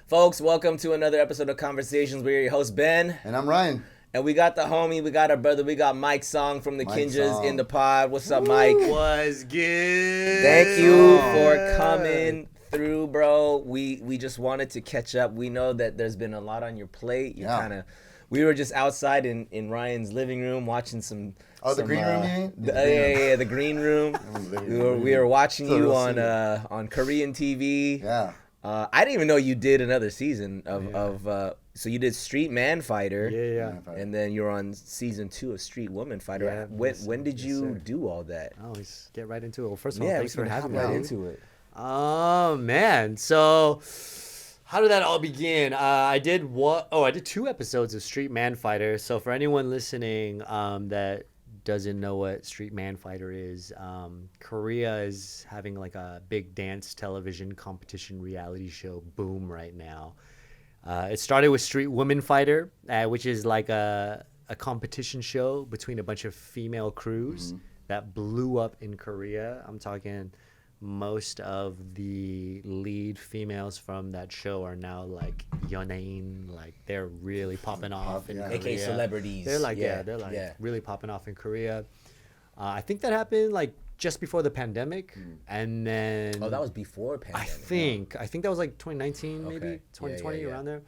Folks, welcome to another episode of Conversations. We're your host, Ben. And I'm Ryan. And we got the homie, we got our brother, we got Mike Song from the Mike Kinjaz Song. in the pod. What's up, Mike? Was good. Thank you for coming through, bro. We just wanted to catch up. We know that there's been a lot on your plate. We were just outside in Ryan's living room watching some. The green room, you mean? The green room. We were watching you on Korean TV. Yeah. I didn't even know you did another season of so you did Street Man Fighter. Yeah. And then you're on season 2 of Street Woman Fighter. Yeah, when did you do all that? Oh, let's get right into it. Well, first of all, Yeah, thanks for having me. right into it. Oh man, so how did that all begin? I did 2 episodes of Street Man Fighter. So for anyone listening that doesn't know what Street Man Fighter is, Korea is having like a big dance television competition reality show boom right now. It started with Street Woman Fighter, which is like a competition show between a bunch of female crews that blew up in Korea. I'm talking most of the lead females from that show are now like 연예인, like they're really popping off in Korea. AKA celebrities. They're like really popping off in Korea. I think that happened like just before the pandemic, and then that was before pandemic. I think that was like 2019, maybe 2020, around there.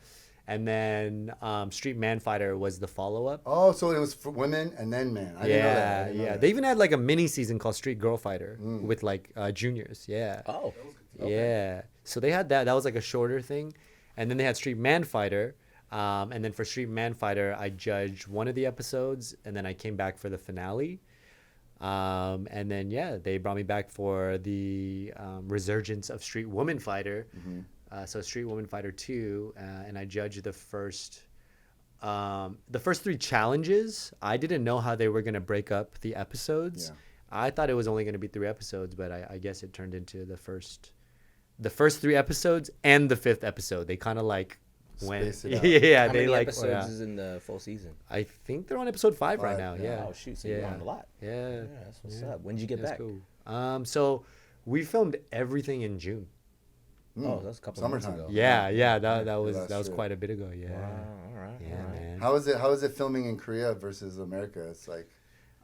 And then Street Man Fighter was the follow-up. Oh, so it was for women and then men. I didn't know that. Yeah. They even had like a mini season called Street Girl Fighter with like juniors. Yeah. Oh. Okay. Yeah. So they had that. That was like a shorter thing. And then they had Street Man Fighter. And then for Street Man Fighter, I judged one of the episodes, and then I came back for the finale. And then, they brought me back for the resurgence of Street Woman Fighter. So Street Woman Fighter 2, and I judged the first 3 challenges. I didn't know how they were going to break up the episodes. Yeah. I thought it was only going to be 3 episodes, but I guess it turned into the first 3 episodes and the 5th episode. They kind of like went. How they many like episodes is in the full season? I think they're on episode 5 right now. Yeah. Oh shoot, so you're on a lot. Yeah. That's what's up. When did you get back? Cool. So we filmed everything in June. Oh, that's a couple of months Summertime. ago. Yeah, that was true. quite a bit ago. Yeah. Wow, all right. Yeah, man. How is it filming in Korea versus America? It's like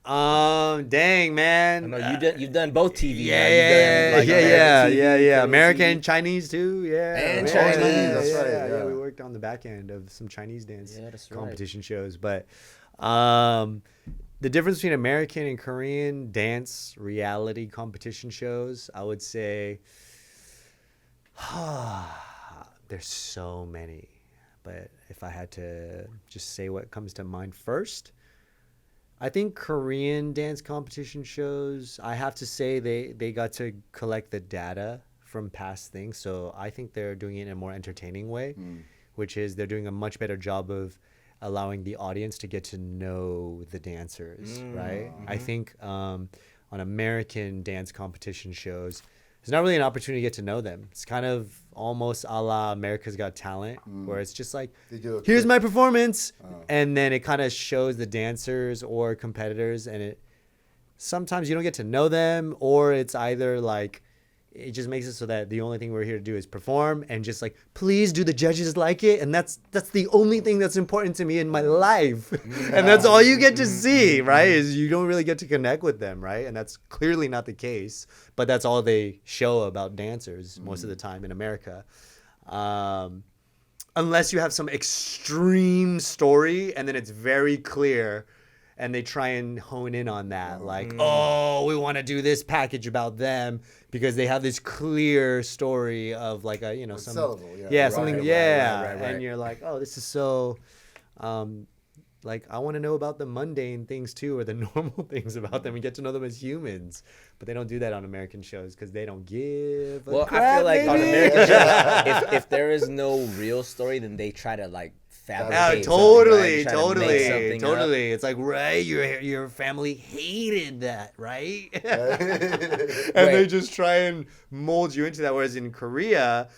Dang, man. No, you've done both TV. Yeah. TV, American, Chinese too. Yeah. And man. Chinese. That's right, Yeah, yeah. we worked on the back end of some Chinese dance competition right. shows, but the difference between American and Korean dance reality competition shows, I would say, there's so many. But if I had to just say what comes to mind first, I think Korean dance competition shows, I have to say they got to collect the data from past things. So I think they're doing it in a more entertaining way, which is they're doing a much better job of allowing the audience to get to know the dancers, right? I think on American dance competition shows, there's not really an opportunity to get to know them. It's kind of almost a la America's Got Talent, where it's just like, here's my performance. And then it kind of shows the dancers or competitors, and sometimes you don't get to know them, or it's either like, it just makes it so that the only thing we're here to do is perform and just like, please do the judges like it? And that's the only thing that's important to me in my life. And that's all you get to see, right? Is you don't really get to connect with them, right? And that's clearly not the case, but that's all they show about dancers most of the time in America. Unless you have some extreme story and then it's very clear and they try and hone in on that. Like, oh, we want to do this package about them because they have this clear story of like a, it's some, sellable, something, right. And you're like, oh, this is so, like, I want to know about the mundane things too, or the normal things about them and get to know them as humans. But they don't do that on American shows because they don't give a crap, I feel like on baby. American shows, if there is no real story, then they try to like fabricate totally. totally. It's like, right, your family hated that, right? And Right. they just try and mold you into that. Whereas in Korea,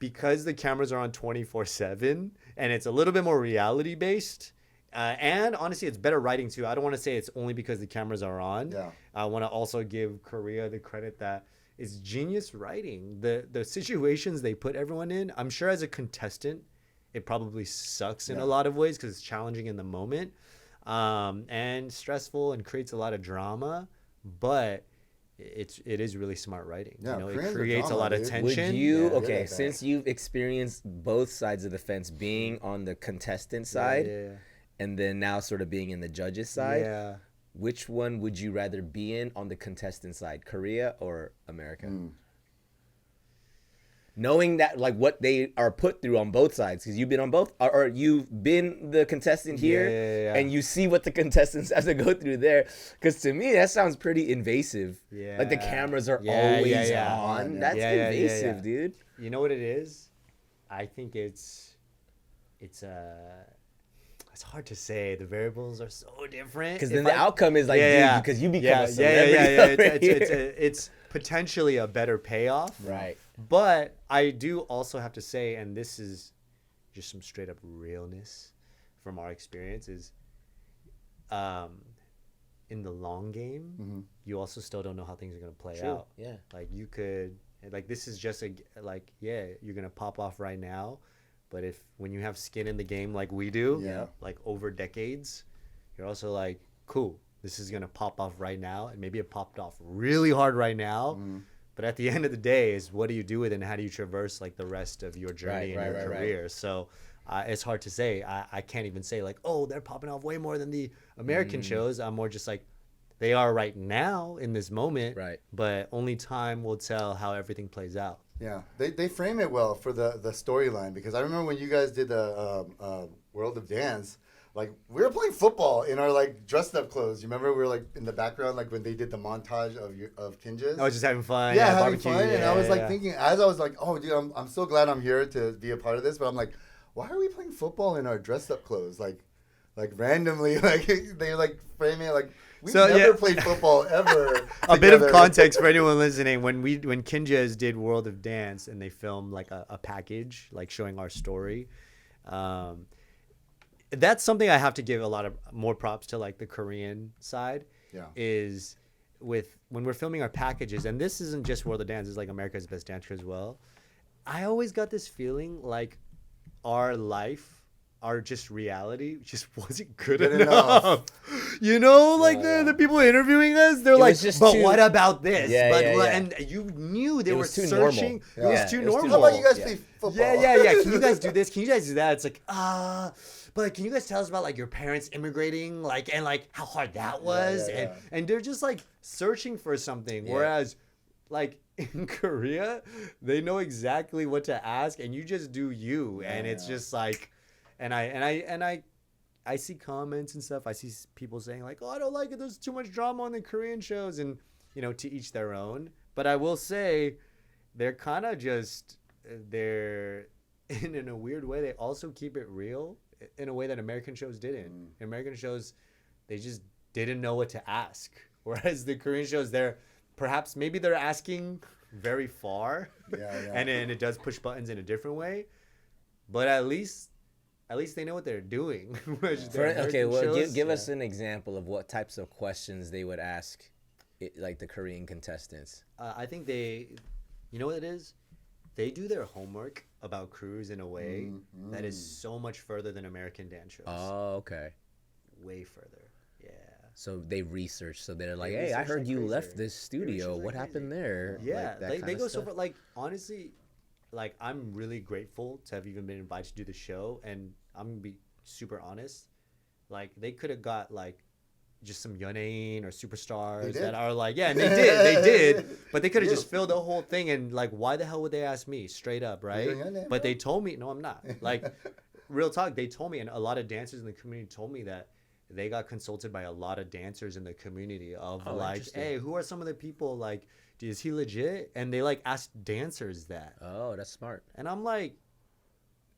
because the cameras are on 24/7 and it's a little bit more reality based, and honestly, it's better writing too. I don't want to say it's only because the cameras are on. Yeah. I want to also give Korea the credit that it's genius writing. The situations they put everyone in, I'm sure as a contestant, it probably sucks in a lot of ways because it's challenging in the moment, and stressful and creates a lot of drama. But it is really smart writing. Yeah, you know, it Koreans are creates a drama, lot of dude. tension. Would you Yeah, okay? like that. Since you've experienced both sides of the fence, being on the contestant side, and then now sort of being in the judges side, Yeah. which one would you rather be in on the contestant side, Korea or America? Knowing that, like, what they are put through on both sides, because you've been on both, or you've been the contestant here, and you see what the contestants have to go through there. Because to me, that sounds pretty invasive. Yeah. Like the cameras are Yeah, always yeah. on. That's Yeah, invasive, yeah. dude. You know what it is? I think it's hard to say. The variables are so different. Because then the outcome is like, dude, because you become a celebrity. It's potentially a better payoff. Right. But I do also have to say, and this is just some straight up realness from our experience, is in the long game, you also still don't know how things are going to play out. Yeah. Like you could, like this is just you're going to pop off right now. But when you have skin in the game like we do, like over decades, you're also like, cool, this is going to pop off right now. And maybe it popped off really hard right now. But at the end of the day is what do you do with it and how do you traverse like the rest of your journey and your career? Right. So it's hard to say. I can't even say like, oh, they're popping off way more than the American shows. I'm more just like, they are right now in this moment. Right. But only time will tell how everything plays out. Yeah, they frame it well for the storyline, because I remember when you guys did the World of Dance, like we were playing football in our like dressed up clothes. You remember we were like in the background, like when they did the montage of Kinjaz. I was just having fun. Yeah, having barbecue. fun, and I was like thinking as I was like, oh dude, I'm so glad I'm here to be a part of this. But I'm like, why are we playing football in our dressed up clothes? Like randomly, like they like frame it like. We've never played football ever. A bit of context for anyone listening: when Kinjaz did World of Dance and they filmed like a package, like showing our story, that's something I have to give a lot of more props to, like the Korean side. Yeah, is when we're filming our packages, and this isn't just World of Dance; it's like America's Best Dancer as well. I always got this feeling like our life. Our just reality just wasn't good enough. You know, like the people interviewing us, they're like, but what about this? And you knew they were searching. It was too normal. How about you guys play football? Yeah. Can you guys do this? Can you guys do that? It's like, but can you guys tell us about like your parents immigrating, like, and like how hard that was? And they're just like searching for something. Whereas like in Korea, they know exactly what to ask and you just do you. And it's just like, And I see comments and stuff. I see people saying like, "Oh, I don't like it. There's too much drama on the Korean shows," and you know, to each their own. But I will say, they're kind of just in a weird way. They also keep it real in a way that American shows didn't. American shows, they just didn't know what to ask, whereas the Korean shows, maybe they're asking very far, and it does push buttons in a different way, but at least they know what they're doing. Give us an example of what types of questions they would ask, like the Korean contestants. I think you know what it is? They do their homework about crews in a way that is so much further than American dance shows. Oh, okay. Way further. Yeah. So they research. So they're like, hey, I heard you left this studio. What happened there? Yeah. Like, they go so far. Like, honestly, like, I'm really grateful to have even been invited to do the show, and I'm gonna be super honest. Like, they could have got like just some 연예인 or superstars that are like, and they did, but they could have just filled the whole thing. And like, why the hell would they ask me straight up, right? But they told me, no, I'm not. Like, real talk, they told me, and a lot of dancers in the community told me that they got consulted by a lot of dancers in the community of like, hey, who are some of the people, like, is he legit? And they like asked dancers that. Oh, that's smart. And I'm like,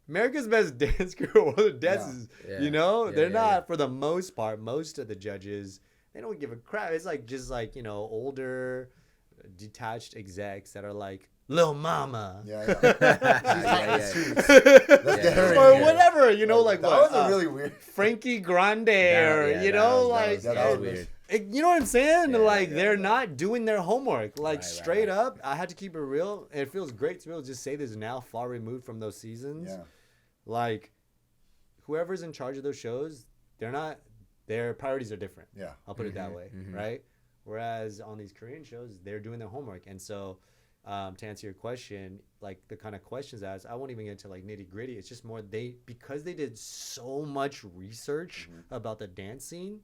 America's Best Dance Crew, dances, you know, they're not, for the most part, most of the judges, they don't give a crap. It's like just like, you know, older, detached execs that are like, Lil Mama. Let's get her in or here. whatever, you know, like that what? was a really weird. Frankie Grande, or, you know, like. That was weird. You know what I'm saying? Yeah, Like, yeah, they're yeah. not doing their homework. Like, Right, straight right. up, I had to keep it real. It feels great to be able to just say this now, far removed from those seasons. Yeah. Like, whoever's in charge of those shows, their priorities are different. Yeah. I'll put it that Mhm, way, mhm. right? Whereas on these Korean shows, they're doing their homework. And so, to answer your question, like the kind of questions asked, I won't even get into like nitty gritty. It's just more because they did so much research about the dance scene,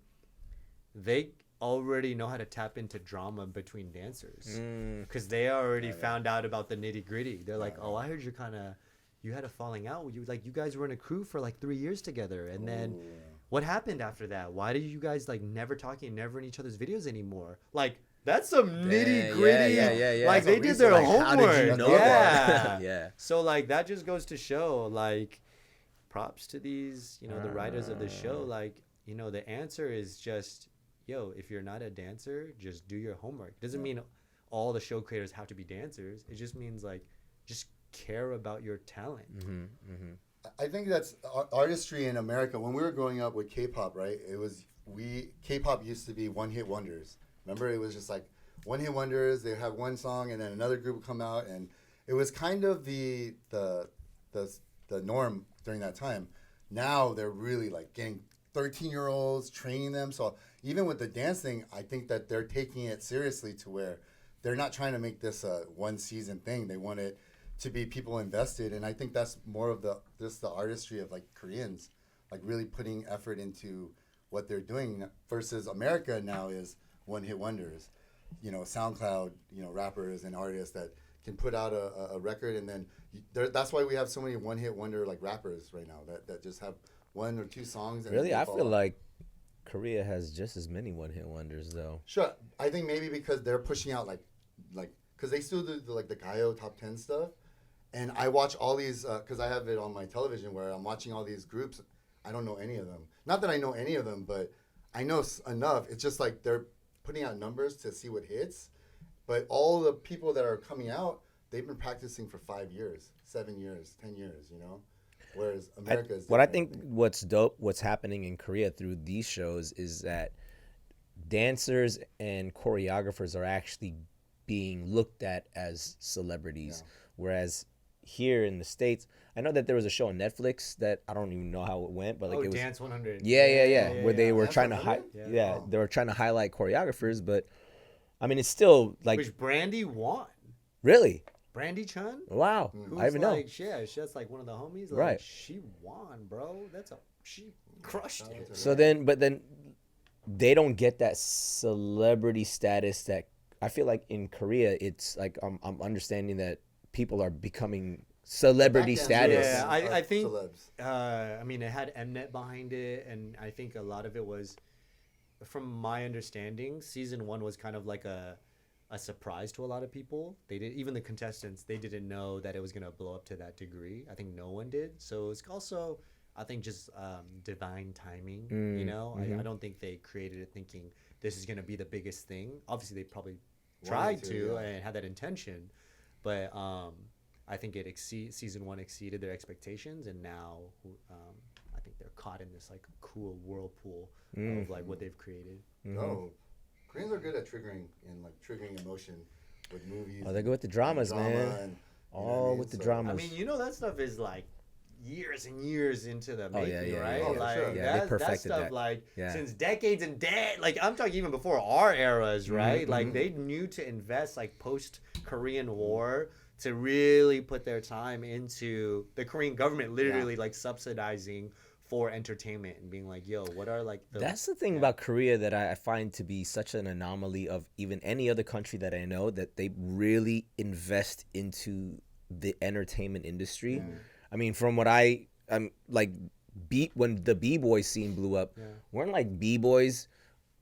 they already know how to tap into drama between dancers because they already found out about the nitty gritty. They're like, oh, I heard you had a falling out. You guys were in a crew for like 3 years together, and then what happened after that? Why did you guys like never talking, never in each other's videos anymore? Like, that's some nitty gritty. Yeah. Like, they did their Like, homework. how did you know that? Yeah. So like that just goes to show, like, props to these, the writers of the show. Like, the answer is just, if you're not a dancer, just do your homework. Doesn't mean all the show creators have to be dancers. It just means like, just care about your talent. I think that's artistry in America. When we were growing up with K-pop, right? K-pop used to be one-hit wonders. Remember, it was just like one-hit wonders. They have one song, and then another group would come out, and it was kind of the norm during that time. Now they're really like getting 13-year-olds, training them. So even with the dance thing, I think that they're taking it seriously to where they're not trying to make this a one-season thing. They want it to be people invested, and I think that's more of the artistry of like Koreans, like really putting effort into what they're doing versus America now is one-hit wonders, SoundCloud, rappers and artists that can put out a record, and then that's why we have so many one-hit wonder like rappers right now that just have one or two songs. And Really, I feel like Korea has just as many one-hit wonders though. Sure, I think maybe because they're pushing out like because they still do the Gaio top 10 stuff, and I watch all these because I have it on my television where I'm watching all these groups. I don't know any of them. Not that I know any of them, but I know enough. It's just like they're putting out numbers to see what hits, but all the people that are coming out, they've been practicing for 5 years, 7 years, 10 years, whereas America is what I think what's dope, what's happening in Korea through these shows is that dancers and choreographers are actually being looked at as celebrities, whereas here in the States, I know that there was a show on Netflix that I don't even know how it went, but like it was Dance 100. where they were Dance trying to 100? they were trying to highlight choreographers, but I mean it's still like Which Brandy won. really. Brandy Chun? Wow, Who's I even know. like, she's like one of the homies. Like, Right. She won, bro. She crushed it. So then, but then they don't get that celebrity status that I feel like in Korea. It's like I'm understanding that people are becoming celebrity status. Yeah, I think. celebs. I mean, it had Mnet behind it, and I think a lot of it was, from my understanding, season 1 was kind of like a surprise to a lot of people. Even the contestants, they didn't know that it was gonna blow up to that degree. I think no one did. So it's also, I think, just divine timing. I don't think they created it thinking this is gonna be the biggest thing. Obviously, they probably tried to and had that intention, but I think season 1 exceeded their expectations, and now I think they're caught in this like cool whirlpool of like what they've created. Oh, Koreans are good at triggering emotion with movies. Oh, they're good with the dramas, man. And, All with the dramas. I mean, that stuff is like years and years into the making, yeah, right? yeah, Like sure. Yeah, they that perfected stuff, that. like Yeah. since decades and like I'm talking even before our eras, right? Like they knew to invest like post Korean War to really put their time into the Korean government, literally like subsidizing for entertainment and being like, yo, what are like the That's the thing about Korea that I find to be such an anomaly of even any other country that I know, that they really invest into the entertainment industry. I mean, from what I'm like, when the b-boy scene blew up, weren't like b-boys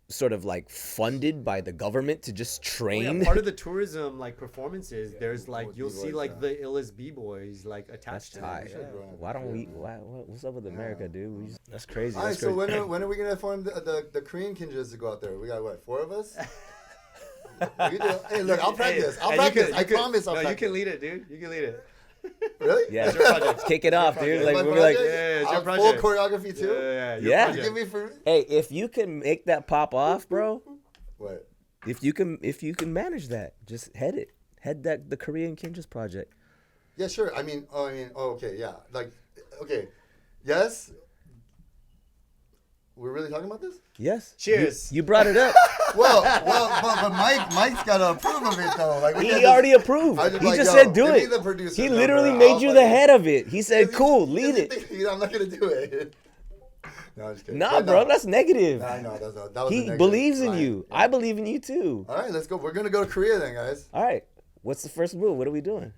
sort of like funded by the government to just train? part of the tourism like performances, there's like you'll see B-boys, like the illest b-boys like attached to Tight. it. Why don't we? What's up with America, dude? That's crazy. all right, That's so crazy. when are we gonna form the Korean Kinjaz to go out there? We got what, 4 of us? Hey, look, I'll practice. Hey, I promise I'll no, practice. you can lead it, dude. You can lead it. Really? Yeah, It's your project. kick it off, dude. project. Like My we'll be like, project? Yeah, it's your Full project. choreography too? Yeah. Yeah. Your Give project. me for hey, if you can make that pop off, bro, What? If you can manage that, just head the Korean Kinjaz project. Yeah, sure. Okay, yeah. Like, okay, yes. We're really talking about this? Yes. Cheers. You brought it up. but Mike's got to approve of it though. Like He already approved. He just said do it. He literally made you the head of it. He said, "Cool, lead it." I'm not gonna do it. No, I'm just kidding. Nah, bro, that's negative. Nah, I know that was a He negative believes in line. you. Yeah. I believe in you too. All right, let's go. We're gonna go to Korea then, guys. All right. What's the first move? What are we doing?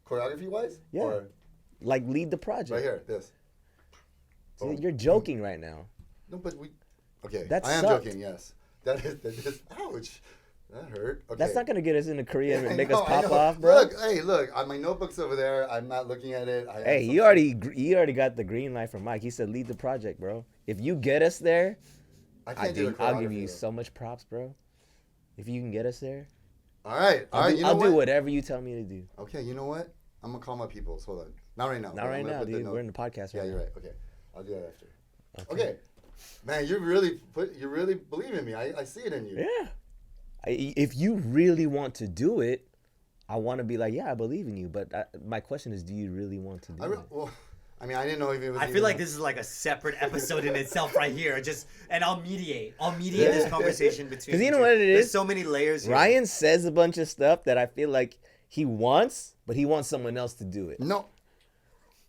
Choreography wise? Yeah. Or Like lead the project. right here, this. See, you're joking right now. No, but we. Okay, That I am sucked. joking. Yes, that is. Ouch, that hurt. Okay. That's not gonna get us into Korea I and make know, us I pop know. off, bro. Look. My notebook's over there. I'm not looking at it. Hey, you already got the green light from Mike. He said lead the project, bro. If you get us there, I can't do the I'll give you choreography, though. so much props, bro. If you can get us there, All right. You know I'll what? do whatever you tell me to do. Okay, you know what? I'm gonna call my people. Hold on. Not right now. Not right now, dude. We're in the podcast Yeah, right you're now. right. Okay, I'll do that after. Okay. Man, you really believe in me. I see it in you. Yeah. If you really want to do it, I want to be like, yeah, I believe in you. But my question is, do you really want to do it? Well, I mean, I didn't know if it was. I feel like this is like a separate episode in itself right here. And I'll mediate this conversation between. Because you know what it is? There's so many layers here. Ryan says a bunch of stuff that I feel like he wants, but he wants someone else to do it. No.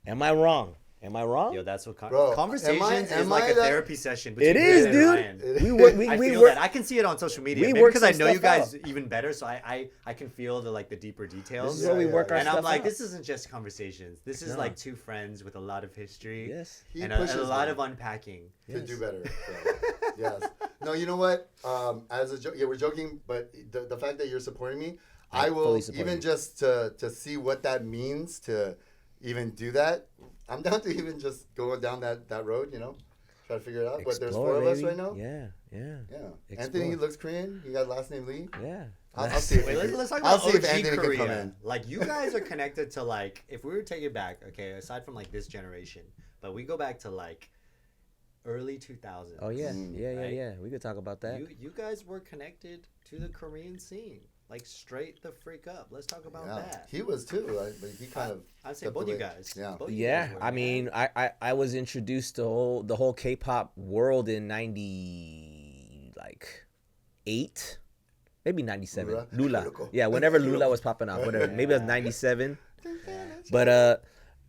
Am I wrong? Am I wrong? Yo, that's what Bro, Conversations am is like I a that- therapy session between It is, me and dude. Ryan. We work. I We feel work. that. I can see it on social media. we Maybe work because I some know you stuff guys out. even better, so I can feel the deeper details. This is where we work our And I'm stuff like, out. this isn't just conversations. This is No. like two friends with a lot of history Yes. He and pushes a lot me of unpacking. to do better. So, yes. No, you know what? As a joke, yeah, we're joking, but the fact that you're supporting me, I will fully support even you. just to see what that means to even do that. I'm down to even just go down that road, try to figure it out. But there's Explore, 4 of us baby. right now. Yeah. Yeah. Explore. Anthony looks Korean. You got last name Lee. Yeah. I'll see if Wait, he can- let's talk I'll about see if OG Anthony can come Korea. in. Like, you guys are connected to, like, if we were to take it back, okay, aside from, like, this generation, but we go back to, like, early 2000s. Oh yeah. Right? Yeah. We could talk about that. You guys were connected to the Korean scene. Like, straight the freak up. Let's talk about Yeah, that. he was too, right? But he kind of. I'd say stepped both you away. guys. Yeah. Both you Yeah, guys were, I mean, I was introduced to the whole K-pop world in 98, maybe 97. Lula. Yeah, whenever Lula was popping off, whatever. Maybe it was 97. But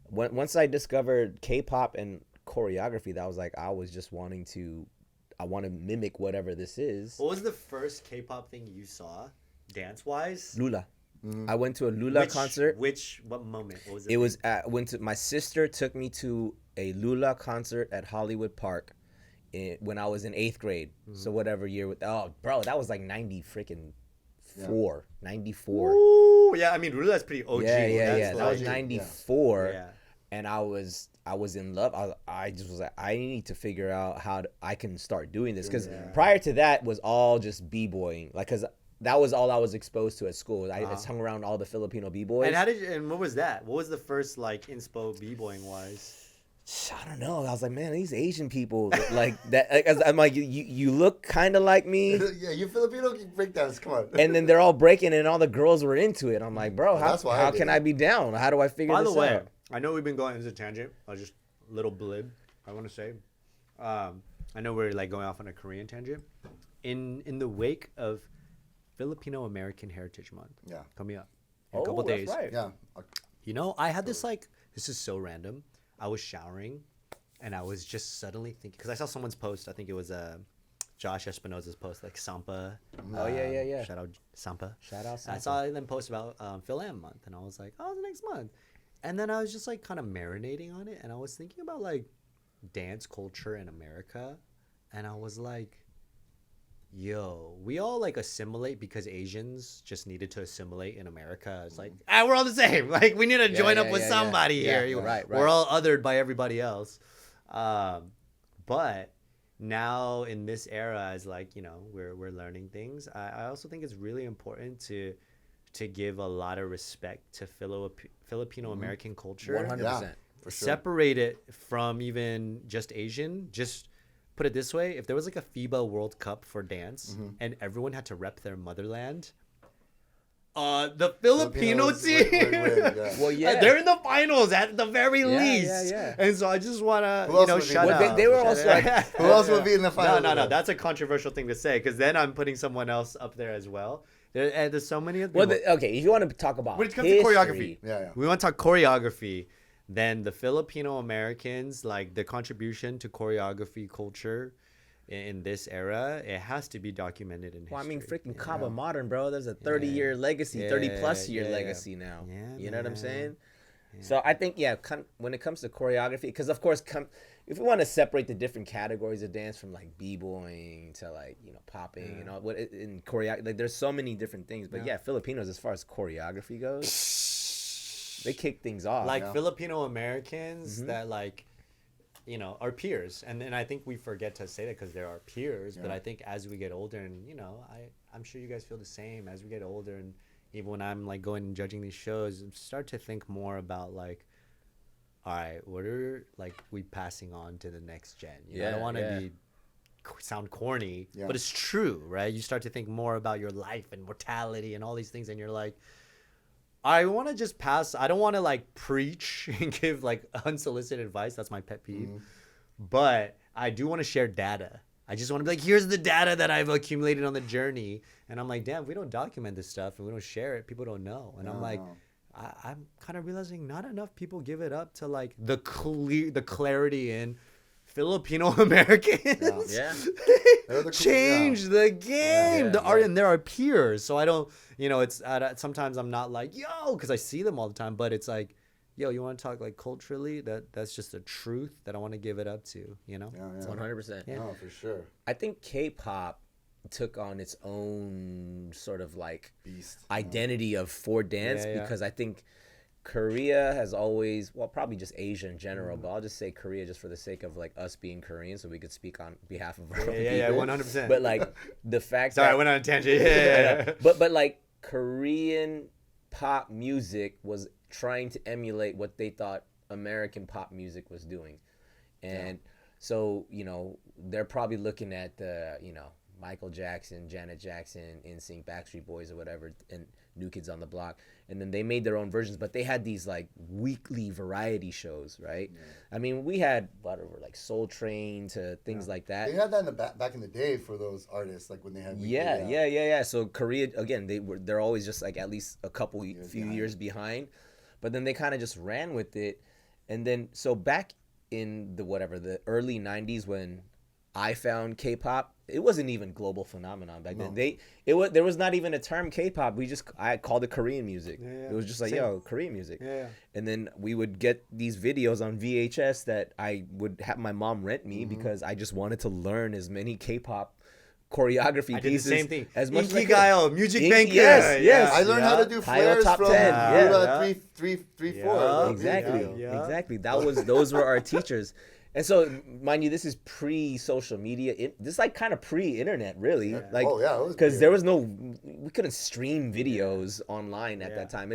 once I discovered K-pop and choreography, that was like I was just I want to mimic whatever this is. What was the first K-pop thing you saw, dance-wise? Lula. I went to a Lula concert. What moment? What was it? It was my sister took me to a Lula concert at Hollywood Park when I was in 8th grade. So whatever year that was like 94. Ooh, yeah, I mean, Rula's pretty OG. Yeah. That's That was like- 94. Yeah. And I was in love. I just was like, I need to figure out how I can start doing this, because prior to that was all just b-boying, like, because that was all I was exposed to at school. I just hung around all the Filipino b-boys. And what was that? What was the first like inspo b-boying wise? I don't know. I was like, man, these Asian people like that. I'm like, you look kind of like me. Yeah, you Filipino breakdowns. Come on. And then they're all breaking, and all the girls were into it. I'm like, bro, that's why I how did can it. I be down? How do I figure By this the way, out? I know we've been going into a tangent. Just a little blib. I want to say, I know we're like going off on a Korean tangent. In the wake of Filipino American Heritage Month, coming up in a couple days. Right. Yeah. You know, I had this like, this is so random. I was showering, and I was just suddenly thinking, because I saw someone's post. I think it was Josh Espinosa's post, like Sampa. Oh, yeah. Shout out Sampa. Shout out I Sampa. saw them post about Phil Am month, and I was like, oh, the next month. And then I was just like kind of marinating on it, and I was thinking about like dance culture in America, and I was like, yo, we all like assimilate because Asians just needed to assimilate in America. It's like, we're all the same. Like, we need to join up with somebody Yeah, here. right. We're all othered by everybody else. But now in this era, as like, you know, we're learning things. I also think it's really important to give a lot of respect to Filipino American culture. 100%. Yeah, for sure. Separate it from even just Asian, just put it this way: if there was like a FIBA World Cup for dance and everyone had to rep their motherland, the Filipino team, Well, yeah, they're in the finals at the very least. Yeah. And so I just want to, Who else would be shout in the out. They were also like, Who else would be in the final? No. That's a controversial thing to say because then I'm putting someone else up there as well. There's so many of them. well, okay, if you want to talk about When it comes history, to choreography. Yeah. We want to talk choreography. Then the Filipino Americans, like the contribution to choreography culture in this era, it has to be documented in history. Well, I mean, freaking Kaba Modern, bro. There's a 30-year legacy, 30-plus year legacy now. Yeah, you know what I'm man. saying? Yeah. So I think, when it comes to choreography, because of course, if we want to separate the different categories of dance from like b-boying to like popping and all, what in choreography, like there's so many different things. But Filipinos, as far as choreography goes, they kick things off. Like Filipino Americans that like, are peers, and I think we forget to say that because they're our peers. But I think as we get older, and I'm sure you guys feel the same. As we get older, and even when I'm like going and judging these shows, start to think more about like, all right, what are like we passing on to the next gen? I don't want to sound corny, but it's true, right? You start to think more about your life and mortality and all these things, and you're like, I want to just pass. I don't want to like preach and give like unsolicited advice. That's my pet peeve. But I do want to share data. I just want to be like, here's the data that I've accumulated on the journey. And I'm like, damn, if we don't document this stuff and we don't share it, people don't know. And I'm like, I'm kind of realizing not enough people give it up to like the clarity in Filipino Americans. Change the game. And there are peers. So I don't, it's sometimes I'm not like, yo, because I see them all the time, but it's like, yo, you want to talk like culturally? That's just a truth that I want to give it up to, 100%. Yeah. No, for sure. I think K-pop took on its own sort of like Beast. identity of for dance because I think Korea has always, well, probably just Asia in general, but I'll just say Korea just for the sake of like us being Korean, so we could speak on behalf of our own people. 100%. But like the fact Sorry, that I went on a tangent. but like Korean pop music was trying to emulate what they thought American pop music was doing, and so they're probably looking at the Michael Jackson, Janet Jackson, NSYNC, Backstreet Boys or whatever, and New Kids on the Block. And then they made their own versions, but they had these like weekly variety shows, right? Yeah. I mean, we had whatever, like Soul Train to things like that. They had that in the back in the day for those artists, like when they had weekly, yeah. So Korea, again, they're always just like at least a couple years behind. But then they kind of just ran with it. And then, so back in the early 90s when I found K-pop, it wasn't even global phenomenon back then. There was not even a term K-pop. I called it Korean music. It was just like, Korean music. And then we would get these videos on VHS that I would have my mom rent me because I just wanted to learn as many K-pop choreography pieces. The same thing. As much Inkigayo, Music Bank. Yes. I learned how to do flares top from 10. 3-4. Exactly. Those were our teachers. And so, mind you, this is pre-social media. This is like kind of pre-internet, really. Like, because there was we couldn't stream videos online at that time.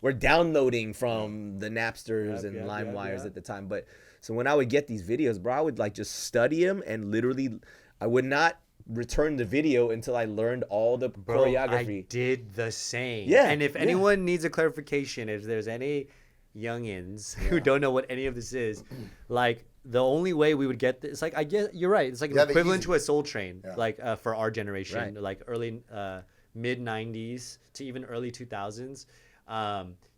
We're downloading from the Napsters and LimeWires at the time. But so when I would get these videos, bro, I would like just study them and literally, I would not return the video until I learned all the choreography. I did the same. Yeah. And if anyone needs a clarification, if there's any youngins who don't know what any of this is, like the only way we would get this, like I guess you're right, it's like an equivalent to a Soul Train, like for our generation, like early mid 90s to even early 2000s.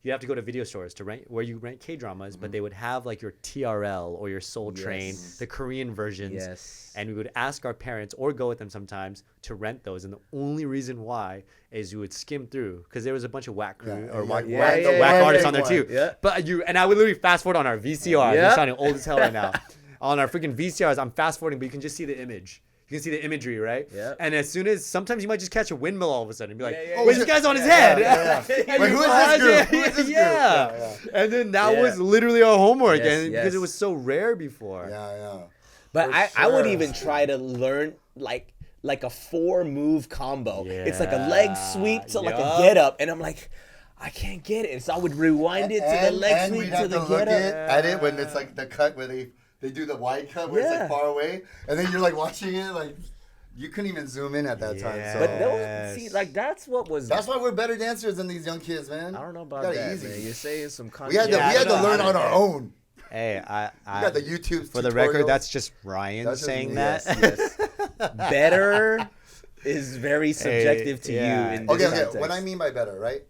You have to go to video stores to rent, where you rent K-dramas, but they would have like your TRL or your Soul Train, the Korean versions, and we would ask our parents or go with them sometimes to rent those. And the only reason why is you would skim through because there was a bunch of whack crew or whack artists on there too. But I would literally fast forward on our VCRs. I'm sounding old as hell right now. On our freaking VCRs, I'm fast forwarding, but you can just see the image. You can see the imagery, right? Yeah. And as soon as sometimes you might just catch a windmill all of a sudden and be like, "Oh, this guy's on his head." Wait, who is this group? And then that was literally our homework, because it was so rare before. But I would even try to learn like a 4-move combo. It's like a leg sweep to like a get up, and I'm like, I can't get it. So I would rewind it to the leg sweep to the get up. At it when it's like the cut where they they do the wide cut where it's Yeah. like far away, and then you're like watching it like you couldn't even zoom in at that time. So But those, see, like that's what was. that's why we're better dancers than these young kids, man. I don't know about Got it that, easy. man. You're saying some We content. had to learn on our own. Hey, We got the YouTube for the tutorials. record, that's just Ryan That's just saying me. that. Yes. Better is very subjective to yeah. you in this Okay, context. what I mean by better, right?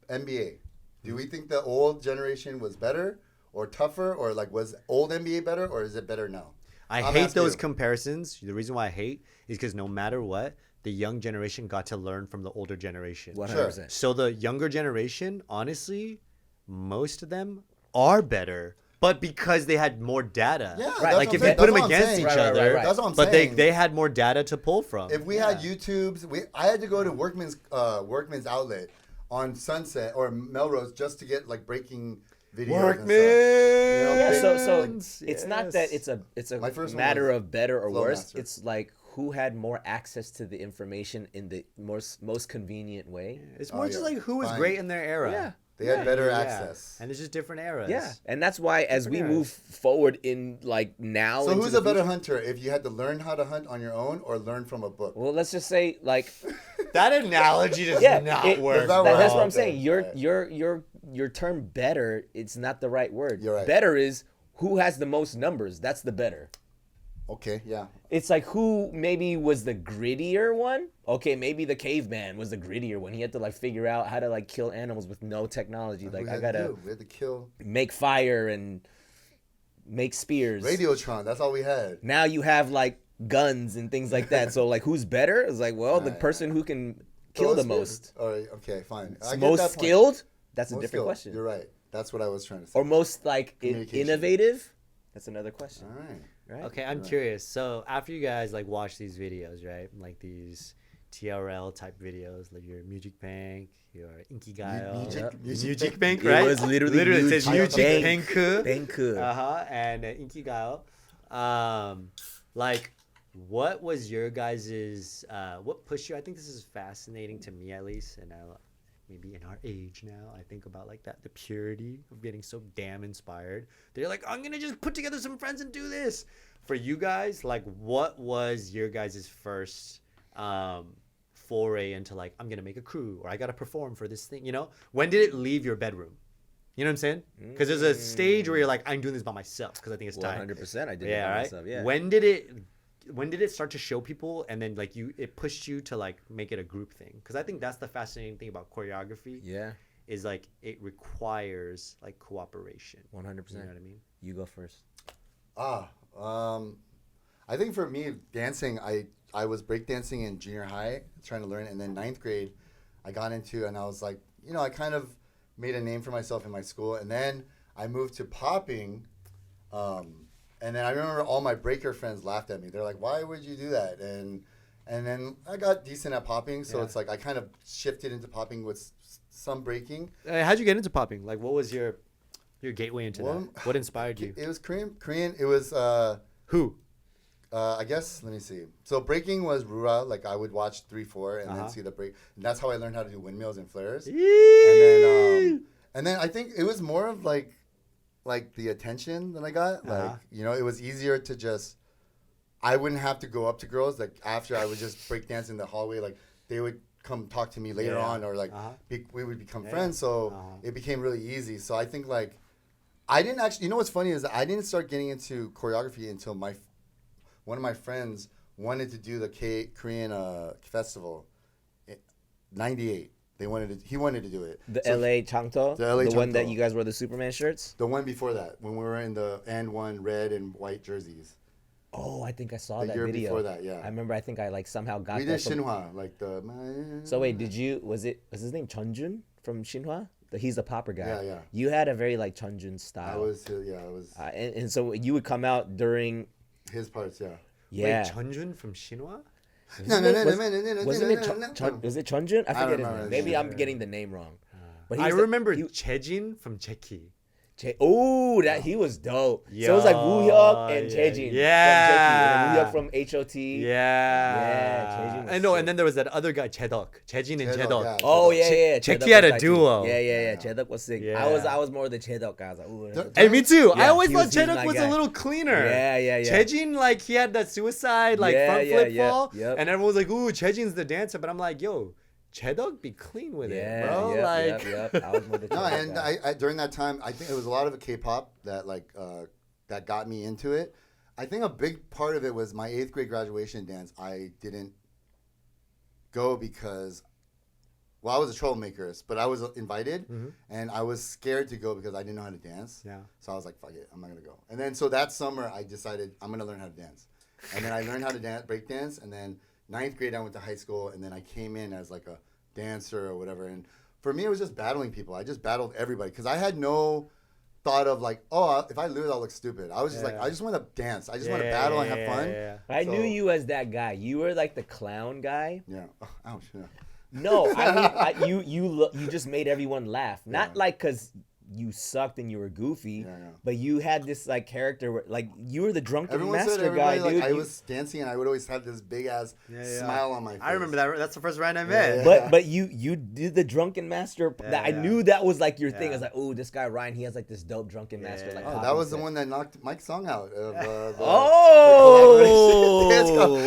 NBA. Do we think the old generation was better or tougher, or like was old NBA better, or is it better now? I I'm hate asking those you. comparisons. The reason why I hate is because no matter what, the young generation got to learn from the older generation. 100%. So the younger generation, honestly, most of them are better, but because they had more data. Yeah, Right, that's Like what if I'm you saying. put them That's what I'm against saying. each Right, other, right. That's what I'm but saying. they had more data to pull from. If we had YouTubes, I had to go to Workman's Outlet on Sunset or Melrose just to get like breaking videos. And stuff. Yeah, big- so Workman's, it's not that yes. it's My a first one matter was of better or worse. Flowmaster. It's like who had more access to the information in the most convenient way. It's more just yeah. like who was Fine. great in their era. Yeah. They had better access. And it's just different eras. Yeah, and that's why as we Different move forward in like now. So into who's the a better future- hunter if you had to learn how to hunt on your own or learn from a book? Well, let's just say like That analogy does Yeah, not it- work. Does that That- work? that's what I'm Okay. saying. Right. Your term better, it's not the right word. You're right. Better is who has the most numbers. That's the better. Okay, yeah. It's like who maybe was the grittier one. Okay, maybe the caveman was the grittier one. He had to like figure out how to like kill animals with no technology. Like we I had gotta to do. We had to kill make fire and make spears. Radiotron. That's all we had. Now you have like guns and things like that. So like who's better? It's like, well, the person who can kill the most. All right. Okay. Fine. I get Most that point. skilled? That's a Most different skilled. question. You're right. That's what I was trying to say. Or most like Communication. innovative? That's another question. All right. Right? Okay, I'm curious. So after you guys like watch these videos, right? Like these TRL type videos, like your Music Bank, your Inkigayo. Music Bank, It right? was literally it says Music Music Bank. Bank. Thank you. And Inkigayo. Like, what was your guys's? What pushed you? I think this is fascinating to me, at least, and maybe in our age now, I think about like that, the purity of getting so damn inspired. They're like, I'm gonna just put together some friends and do this. For you guys, like, what was your guys' first foray into like, I'm gonna make a crew or I gotta perform for this thing? You know, when did it leave your bedroom? You know what I'm saying? Because there's a stage where you're like, I'm doing this by myself because I think it's time. 100%. I did it Yeah, by right. myself. Yeah. When did it start to show people, and then like it pushed you to like make it a group thing? Because I think that's the fascinating thing about choreography. Yeah. Is like it requires like cooperation. 100%. You know what I mean? You go first. I think for me, dancing, I was breakdancing in junior high, trying to learn, and then ninth grade, I got into, and I was like, you know, I kind of made a name for myself in my school, and then I moved to popping, and then I remember all my breaker friends laughed at me. They're like, "Why would you do that?" And then I got decent at popping, so it's like I kind of shifted into popping with some breaking. How'd you get into popping? Like, what was your gateway into Well, that? What inspired you? It was Korean. It was Who? I guess, let me see. So breaking was Rura. Like I would watch 3-4 and then see the break. And that's how I learned how to do windmills and flares. And then I think it was more of like the attention that I got. Like, you know, it was easier to just, I wouldn't have to go up to girls. Like after I would just break dance in the hallway, like they would come talk to me later on, or like we would become friends. So it became really easy. So I think like, I didn't actually, you know what's funny is I didn't start getting into choreography until one of my friends wanted to do the Korean festival, 98. He wanted to do it. The LA Changto? The LA one that Changto. you guys wore the Superman shirts? The one before that, when we were in the and1 red and white jerseys. Oh, I think I saw The that year video. before that, yeah. I remember I think I like somehow got We that did from- Shinhwa, like the. So wait, was his name Chunjun from Shinhwa? He's the popper guy. Yeah, yeah. You had a very like Chunjun I style. was, I was and so you would come out during his parts, yeah. yeah. Wait, Chunjun from Shinhwa? Wasn't it was it Chunjun? I forget his remember name. his Maybe name. I'm getting the name wrong. But I he's the- remember he- Chejin from Cheki. Oh, that he was dope. So it was like Woo Hyuk and Jaejin Yeah. from H.o.T. Yeah. Jaejin was I know, sick. and then there was that other guy, Jaejin and Jaedok, Jaedok. yeah. Oh yeah. Checky Jaedok had was a tight too. duo. Yeah. Jaedok was sick. Yeah. I was more the Jaedok guy. I was like, ooh. Hey, me too. I Yeah, always he thought was my Jaedok was guy. a little cleaner. Yeah. Jaejin, like, he had that suicide, like, front flip fall. Yep. And everyone was like, ooh, Jaejin's the dancer. But I'm like, yo, Jaedok be clean with it, bro. Yep. I was more the No, Jaedok and guy. I during that time, I think it was a lot of K-pop that that got me into it. I think a big part of it was my 8th grade graduation dance. I didn't go because, well, I was a troublemaker, but I was invited, and I was scared to go because I didn't know how to dance. Yeah. So I was like, fuck it, I'm not gonna go. And then so that summer, I decided I'm gonna learn how to dance, and then I learned how to break dance, and then 9th grade I went to high school, and then I came in as like a dancer or whatever. And for me, it was just battling people. I just battled everybody because I had no thought of like, oh, if I lose, I'll look stupid. I was just like, I just want to dance. I just want to battle and have fun. I knew you as that guy. You were like the clown guy. Yeah. Oh, ouch. Yeah. No, I mean, you just made everyone laugh. Not like because you sucked and you were goofy, but you had this like character where like you were the drunken Everyone master said everybody, guy, dude. I was dancing and I would always have this big ass smile on my face. I remember that. That's the first round I met. But you did the drunken master. I knew that was like your thing. I was like, oh, this guy Ryan, he has like this dope drunken master. Like, that was the one that knocked Mike's song out. Of,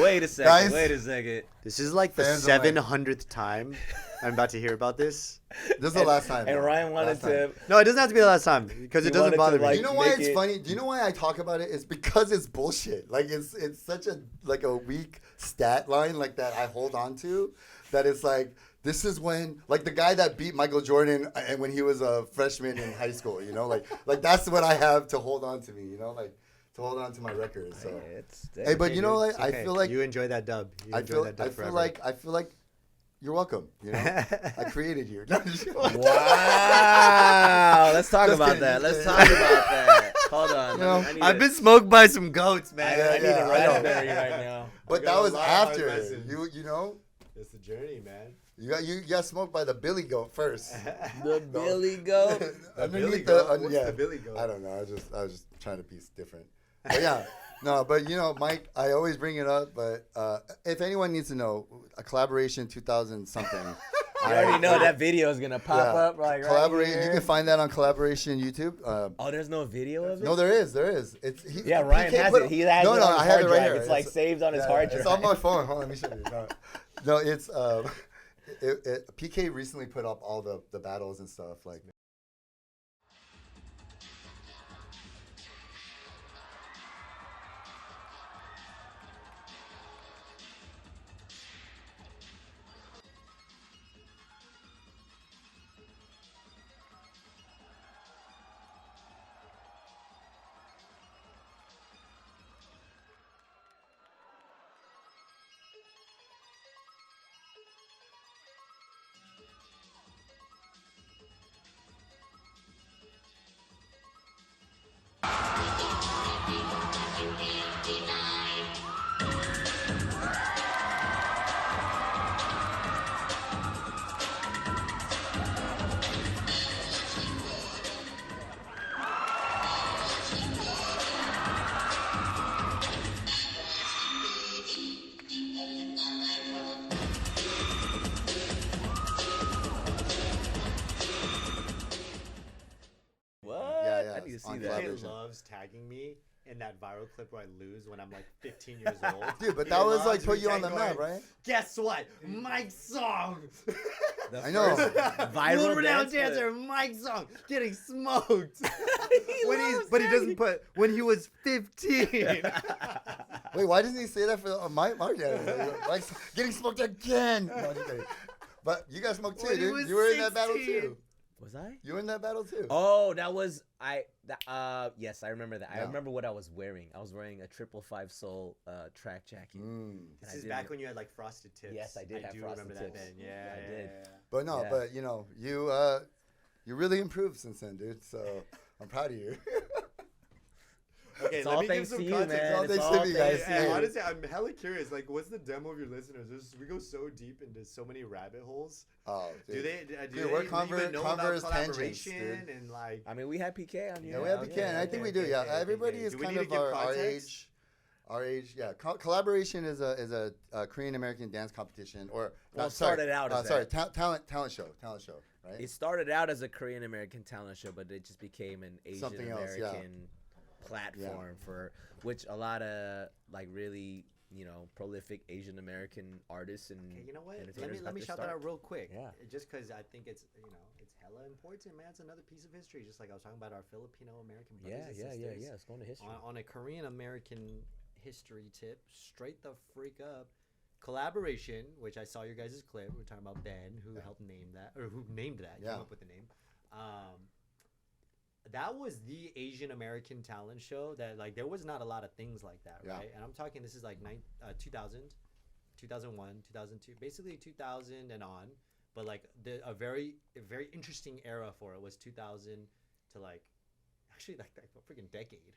Wait a second. Guys, wait a second. This is like the Fans are like- 700th time I'm about to hear about this. This is the last time. And though. Ryan wanted Last time. to. No, it doesn't have to be the last time because it doesn't wanted to, bother me. like, You know why make it's it- funny? Do you know why I talk about it? It's because it's bullshit. Like it's such a weak stat line like that I hold on to, that it's like this is when like the guy that beat Michael Jordan and when he was a freshman in high school, you know, like that's what I have to hold on to me, you know, like to hold on to my record. So hey, but you know, like I feel like you enjoy that dub. You I enjoy feel that dub forever. I feel like you're welcome. You know, I created you. Wow. Let's talk Just about kidding, that. just Let's kidding. talk about that. Hold on. You know, I need I've a- been smoked by some goats, man. I need yeah, a I know. raspberry right now. But got that a was lot of hard after lessons. you know. It's the journey, man. You got smoked by the Billy Goat first. The Billy Goat. Underneath What's yeah. the Billy Goat? I don't know. I was just trying to be different. But yeah, no. But you know, Mike, I always bring it up. But if anyone needs to know, a collaboration 2000 something. I already know that video is gonna pop up like right Collaboration. here. You can find that on Collaboration YouTube. Oh, there's no video of it. No, there is. It's Ryan has it. He has it on his I have hard it right drive. here. It's like saved on his hard drive. It's on my phone. Hold on, let me show you. No, it's PK recently put up all the battles and stuff like. What? Yeah, I need to see on that. Collaboration. loves tagging me in that viral clip where I lose when I'm like 15 years old. Dude, but that was like put you on the map, right? Guess what? Mike's song. I know. Viral World renowned dance, dancer, Mike's song, getting smoked. He doesn't put when he was 15. Wait, why doesn't he say that for my dad? Like getting smoked again. No, I'm just kidding. But you got smoked too, When he dude. was You were in that battle 16. too. Was I? You were in that battle too. Oh, that was yes, I remember that. I Yeah. remember what I was wearing. I was wearing a 555 Soul track jacket. This is back when you had like frosted tips. Yes, I did have do frosted remember that tips. then. Yeah, I did. But no, Yeah. but you know, you really improved since then, dude. So I'm proud of you. Okay, It's let all me give thanks some to you, context. man. all It's thanks all to you guys. thanks Hey, to you. honestly, I'm hella curious. Like, what's the demo of your listeners? We go so deep into so many rabbit holes. Oh, dude. Do they we're even know about Converse tangents, collaboration dude. and like? I mean, we had PK on here. Yeah, we have PK, and I think we do. Yeah, everybody is Do we kind need of to give our context? age. Our age, yeah. Collaboration is a Korean American dance competition, or Well, it started out as talent show, right? It started out as a Korean American talent show, but it just became an Asian Something else, American platform for which a lot of like really prolific Asian American artists and Okay, you know what? entertainers Let got me their shout that start. out real quick. Yeah. Just because I think it's it's hella important, man. It's another piece of history. Just like I was talking about our Filipino American brothers Yeah, and yeah, sisters. yeah. It's going to history. On a Korean American history tip, straight the freak up. Collaboration, which I saw your guys' clip. We're talking about Ben, who helped name that, or who named that. Yeah. Came up with the name. That was the Asian American talent show that like there was not a lot of things like that, Yeah. right? And I'm talking this is like 2000, 2001, 2002, basically 2000 and on. But like a very interesting era for it was 2000 to like actually like a freaking decade.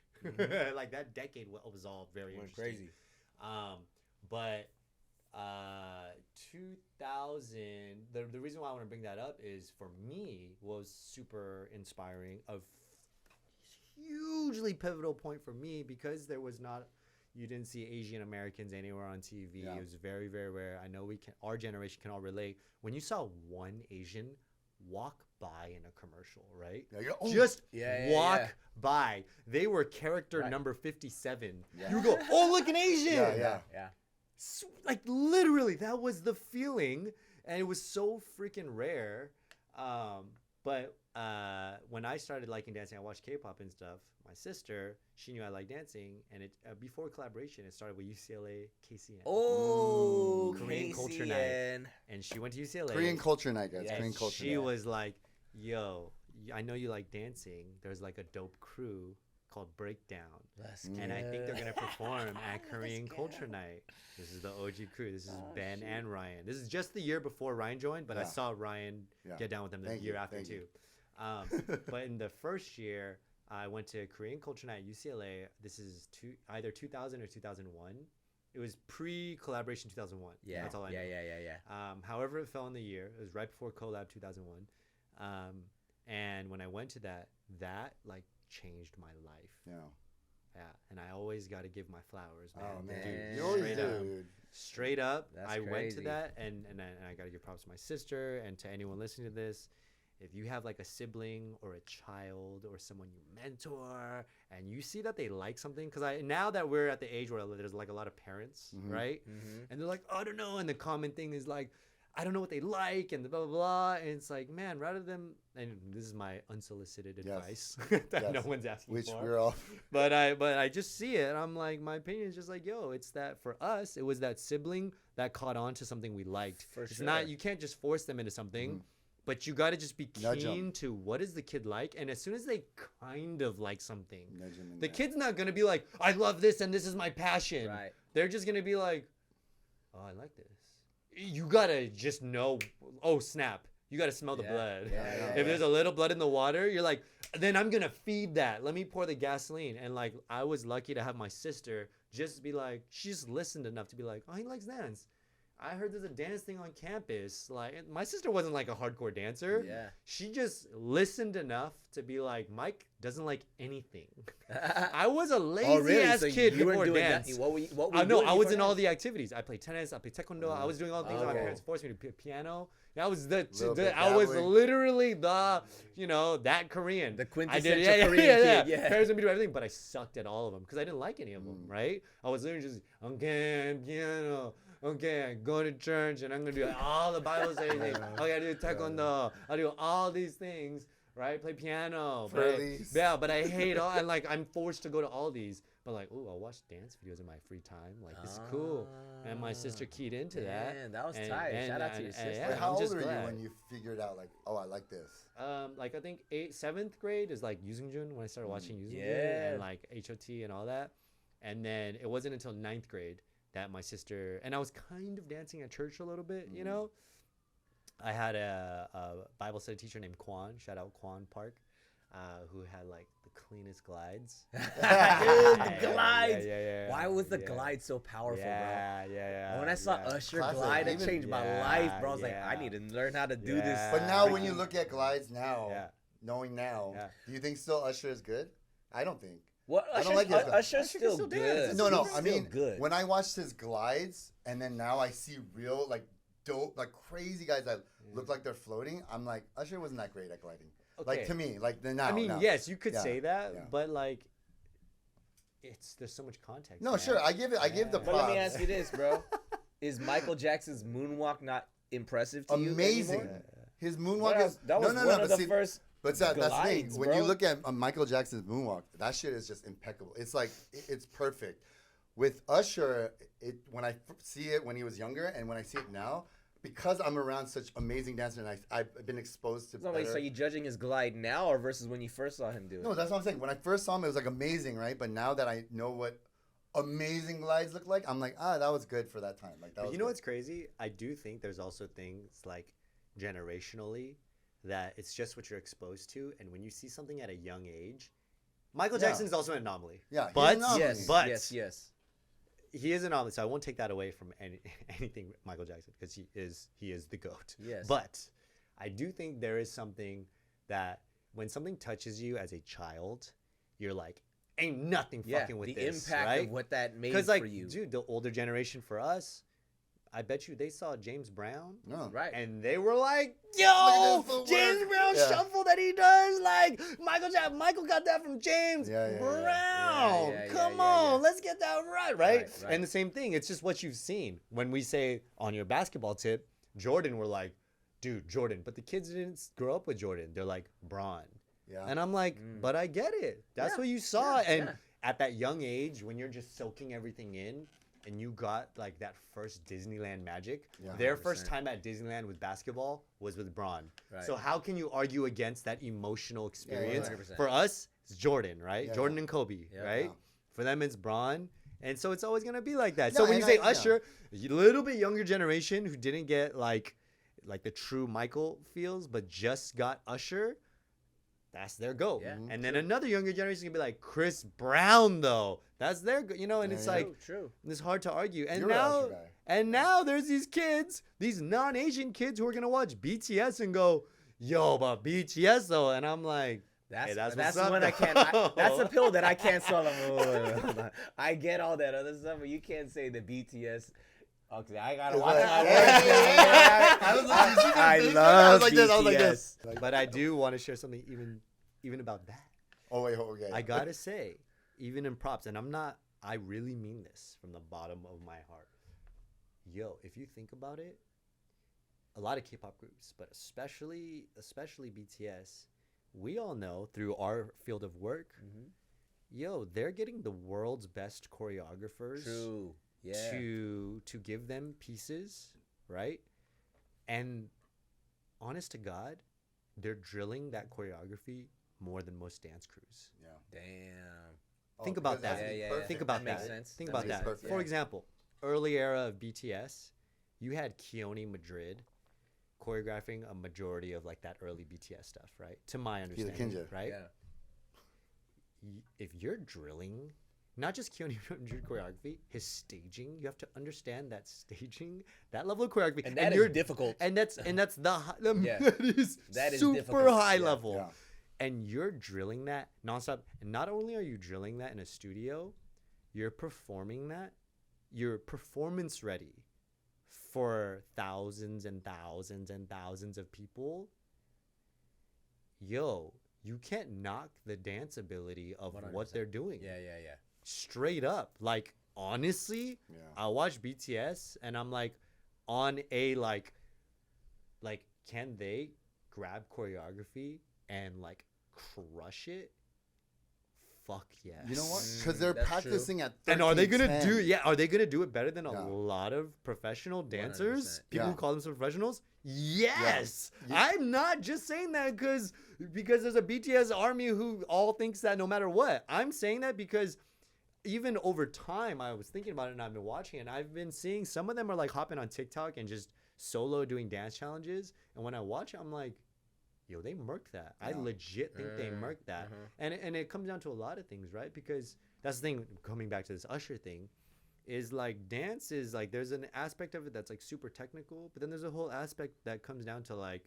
Like that decade was all very Went interesting. crazy. But 2000, the reason why I want to bring that up is for me was super inspiring, a hugely pivotal point for me because there was not, you didn't see Asian Americans anywhere on TV. Yeah. It was very, very rare. I know our generation can all relate. When you saw one Asian walk by in a commercial, right? Yeah, Just Yeah, walk yeah. by. They were character Right. number 57. Yeah. You go, oh, look, an Asian. Yeah. Like literally, that was the feeling, and it was so freaking rare. But when I started liking dancing, I watched K-pop and stuff. My sister, she knew I liked dancing, and it before Collaboration, it started with UCLA KCN. Oh, Korean Culture KCN. Night, and she went to UCLA. Korean Culture Night, guys. Yeah, Korean And Culture she Night. was like, "Yo, I know you like dancing. There's like a dope crew called Breakdown, and I think they're gonna perform at Korean Culture Night. This is the OG crew. This is Ben and Ryan. This is just the year before Ryan joined, but I Yeah. saw Ryan Yeah. get down with them the Thank year you, after thank too. But in the first year, I went to Korean Culture Night at UCLA. This is either 2000 or 2001. It was pre-Collaboration 2001. Yeah, That's all I know. yeah. However, it fell in the year. It was right before Collab 2001. And when I went to that like changed my life. Yeah. Yeah, and I always got to give my flowers, man. Oh man, Dude, you always straight do, up. dude. Straight up, That's I went to crazy. that, and I got to give props to my sister and to anyone listening to this. If you have like a sibling or a child or someone you mentor, and you see that they like something, because now that we're at the age where there's like a lot of parents, right? And they're like, oh, I don't know, and the common thing is like, I don't know what they like, and blah blah blah. And it's like, man, rather than, and this is my unsolicited advice that no one's asking Which for. we're all. But I just see it, and I'm like, my opinion is just like, yo, it's that for us, it was that sibling that caught on to something we liked. For It's sure. not, you can't just force them into something, but you got to just be Nudge 'em. keen to what does the kid like, and as soon as they kind of like something, Nudge 'em in the there. kid's not gonna be like, I love this and this is my passion. Right. They're just gonna be like, oh, I like this. You gotta just know. Oh snap! You gotta smell the blood. If there's a little blood in the water, you're like, then I'm gonna feed that. Let me pour the gasoline. And like, I was lucky to have my sister just be like, she just listened enough to be like, oh, he likes dance. I heard there's a dance thing on campus. Like, my sister wasn't like a hardcore dancer. Yeah. She just listened enough to be like, Mike doesn't like anything. I was a lazy ass kid you before weren't doing dance. that. What were you I know. doing I was before in all dance? the activities. I played tennis. I played taekwondo. I was doing all the things that my Okay. parents forced me to play piano. That was Little bit I was dabbling. literally that Korean. The I did, quintessential Korean kid, yeah. Parents made me do everything, but I sucked at all of them because I didn't like any of them. Right? I was literally just okay, piano. Okay, I go to church and I'm gonna do all the Bible study things. Okay, I do taekwondo. I do all these things. Right? Play piano. Furlies. But I hate all, and like I'm forced to go to all these. But like, oh, I'll watch dance videos in my free time. Like, this is cool. And my sister keyed into that. Man, that was And- tight. and- Shout out to your and- sister. yeah, Wait, how I'm old just were you glad. when you figured out like, oh, I like this? Like I think 7th grade is like Jun when I started watching Jun Yeah. and like h.o.t and all that. And then it wasn't until 9th grade that my sister, and I was kind of dancing at church a little bit, you know. I had a Bible study teacher named Kwan, shout out Kwan Park, who had like the cleanest glides. Dude, Yeah, the glides. yeah. Why was the Yeah. glide so powerful, Yeah. When I saw yeah. Usher Classic. glide, it Even- changed my Yeah, life, bro. I was like, yeah. I need to learn how to do this. Yeah. But now, when freaking- you look at glides now, Yeah. knowing now, Yeah. do you think still Usher is good? I don't think. What? I don't Usher's, like his- Usher's Usher can still still good. dance. No, He's I still mean, good. when I watched his glides, and then now I see real, like, dope, like, crazy guys that look like they're floating, I'm like, Usher wasn't that great at gliding. Like, Okay. to me, like, now. I mean, now. yes, you could Yeah, say that, yeah. but like, there's so much context. No, man. sure, I give the Yeah. But let me props. ask you this, bro: Is Michael Jackson's moonwalk not impressive to you? Amazing. anymore? His moonwalk is That was one but of the see, first. But that's the thing. glides, When bro. you look at Michael Jackson's moonwalk, that shit is just impeccable. It's like it's perfect. With Usher, when I see it when he was younger, and when I see it now, because I'm around such amazing dancers, and I've been exposed to. So wait, so better- you judging his glide now or versus when you first saw him do it? No, that's what I'm saying. When I first saw him, it was like amazing, right? But now that I know what amazing glides look like, I'm like, that was good for that time. Like that. But Was you know good. what's crazy? I do think there's also things like generationally that it's just what you're exposed to, and when you see something at a young age, Michael Yeah. Jackson's also an anomaly. Yeah, he's but an anomaly. yes, but yes. he is an anomaly, so I won't take that away from anything Michael Jackson because he is the GOAT. Yes. But I do think there is something that when something touches you as a child, you're like, ain't nothing Yeah, fucking with the this, impact right? of what that made Because like, for you. dude, the older generation for us, I bet you they saw James Brown. No. Right. And they were like, Look yo, at this footwork. James Brown Yeah. shuffle that he does. Like, Michael got that from James Yeah, yeah, yeah. Brown. Yeah, Come yeah, on, yeah. let's get that right? Right. And the same thing, it's just what you've seen. When we say on your basketball tip, Jordan, we're like, dude, Jordan. But the kids didn't grow up with Jordan. They're like, Bron. Yeah. And I'm like, but I get it. That's Yeah, what you saw. yeah, And yeah. at that young age, when you're just soaking everything in, and you got like that first Disneyland magic. Yeah, Their first 100%. time at Disneyland with basketball was with Bron. Right. So how can you argue against that emotional experience? 100%. For us, it's Jordan, right? Yeah, Jordan yeah. and Kobe, Yeah. right? Yeah. For them, it's Bron. And so it's always gonna be like that. No, So when and you say I- yeah. Usher, a little bit younger generation who didn't get like the true Michael feels, but just got Usher, that's their go. Yeah. And then another younger generation can be like Chris Brown, though. That's their go. You know, and Yeah, it's yeah. like True. it's hard to argue. And You're an now, Usher guy. now there's these kids, these non-Asian kids who are gonna watch BTS and go, "Yo, but BTS though," and I'm like, That's hey, that's what's the up, one I can't. though. That's a pill that I can't swallow. Hold on. I get all that other stuff, but you can't say the BTS. Okay, I gotta watch my words. I was like, I I was love like this. I was like BTS. this. But I do want to share something even about that. Oh wait, okay. I gotta say, even in props, and I really mean this from the bottom of my heart. Yo, if you think about it, a lot of K-pop groups, but especially BTS, we all know through our field of work, yo, they're getting the world's best choreographers True. Yeah. to give them pieces, right? And honest to God, they're drilling that choreography more than most dance crews. Yeah. Damn. Think about because that. that's Yeah, perfect. Think about That that. makes sense. Think That about makes that. sense, For yeah. example, early era of BTS, you had Keone Madrid choreographing a majority of like that early BTS stuff, right? To my understanding, Kinjaz. right? Yeah. If you're drilling, not just Keone Madrid choreography, his staging, you have to understand that staging, that level of choreography, And that is you're difficult. And that's the high, Yeah. that is is super difficult. high Yeah. level. Yeah. And you're drilling that nonstop. And not only are you drilling that in a studio, you're performing that. You're performance ready for thousands and thousands and thousands of people. Yo, you can't knock the dance ability of what 100%. they're doing. Yeah. Yeah. Straight up. Like, honestly, Yeah. I watch BTS and I'm like, on a like, can they grab choreography and like crush it? Fuck yes. You know what? Because they're That's true. practicing at 13, And are they gonna 10. do? Yeah, are they gonna do it better than a Yeah. lot of professional dancers? 100%. People Yeah. who call themselves professionals. Yes, Yeah. I'm not just saying that because there's a BTS army who all thinks that no matter what. I'm saying that because even over time, I was thinking about it and I've been watching it. And I've been seeing some of them are like hopping on TikTok and just solo doing dance challenges. And when I watch it, I'm like, yo, they murked that. I legit think they murked that. And it comes down to a lot of things, right? Because that's the thing, coming back to this Usher thing, is like dance is like there's an aspect of it that's like super technical, but then there's a whole aspect that comes down to like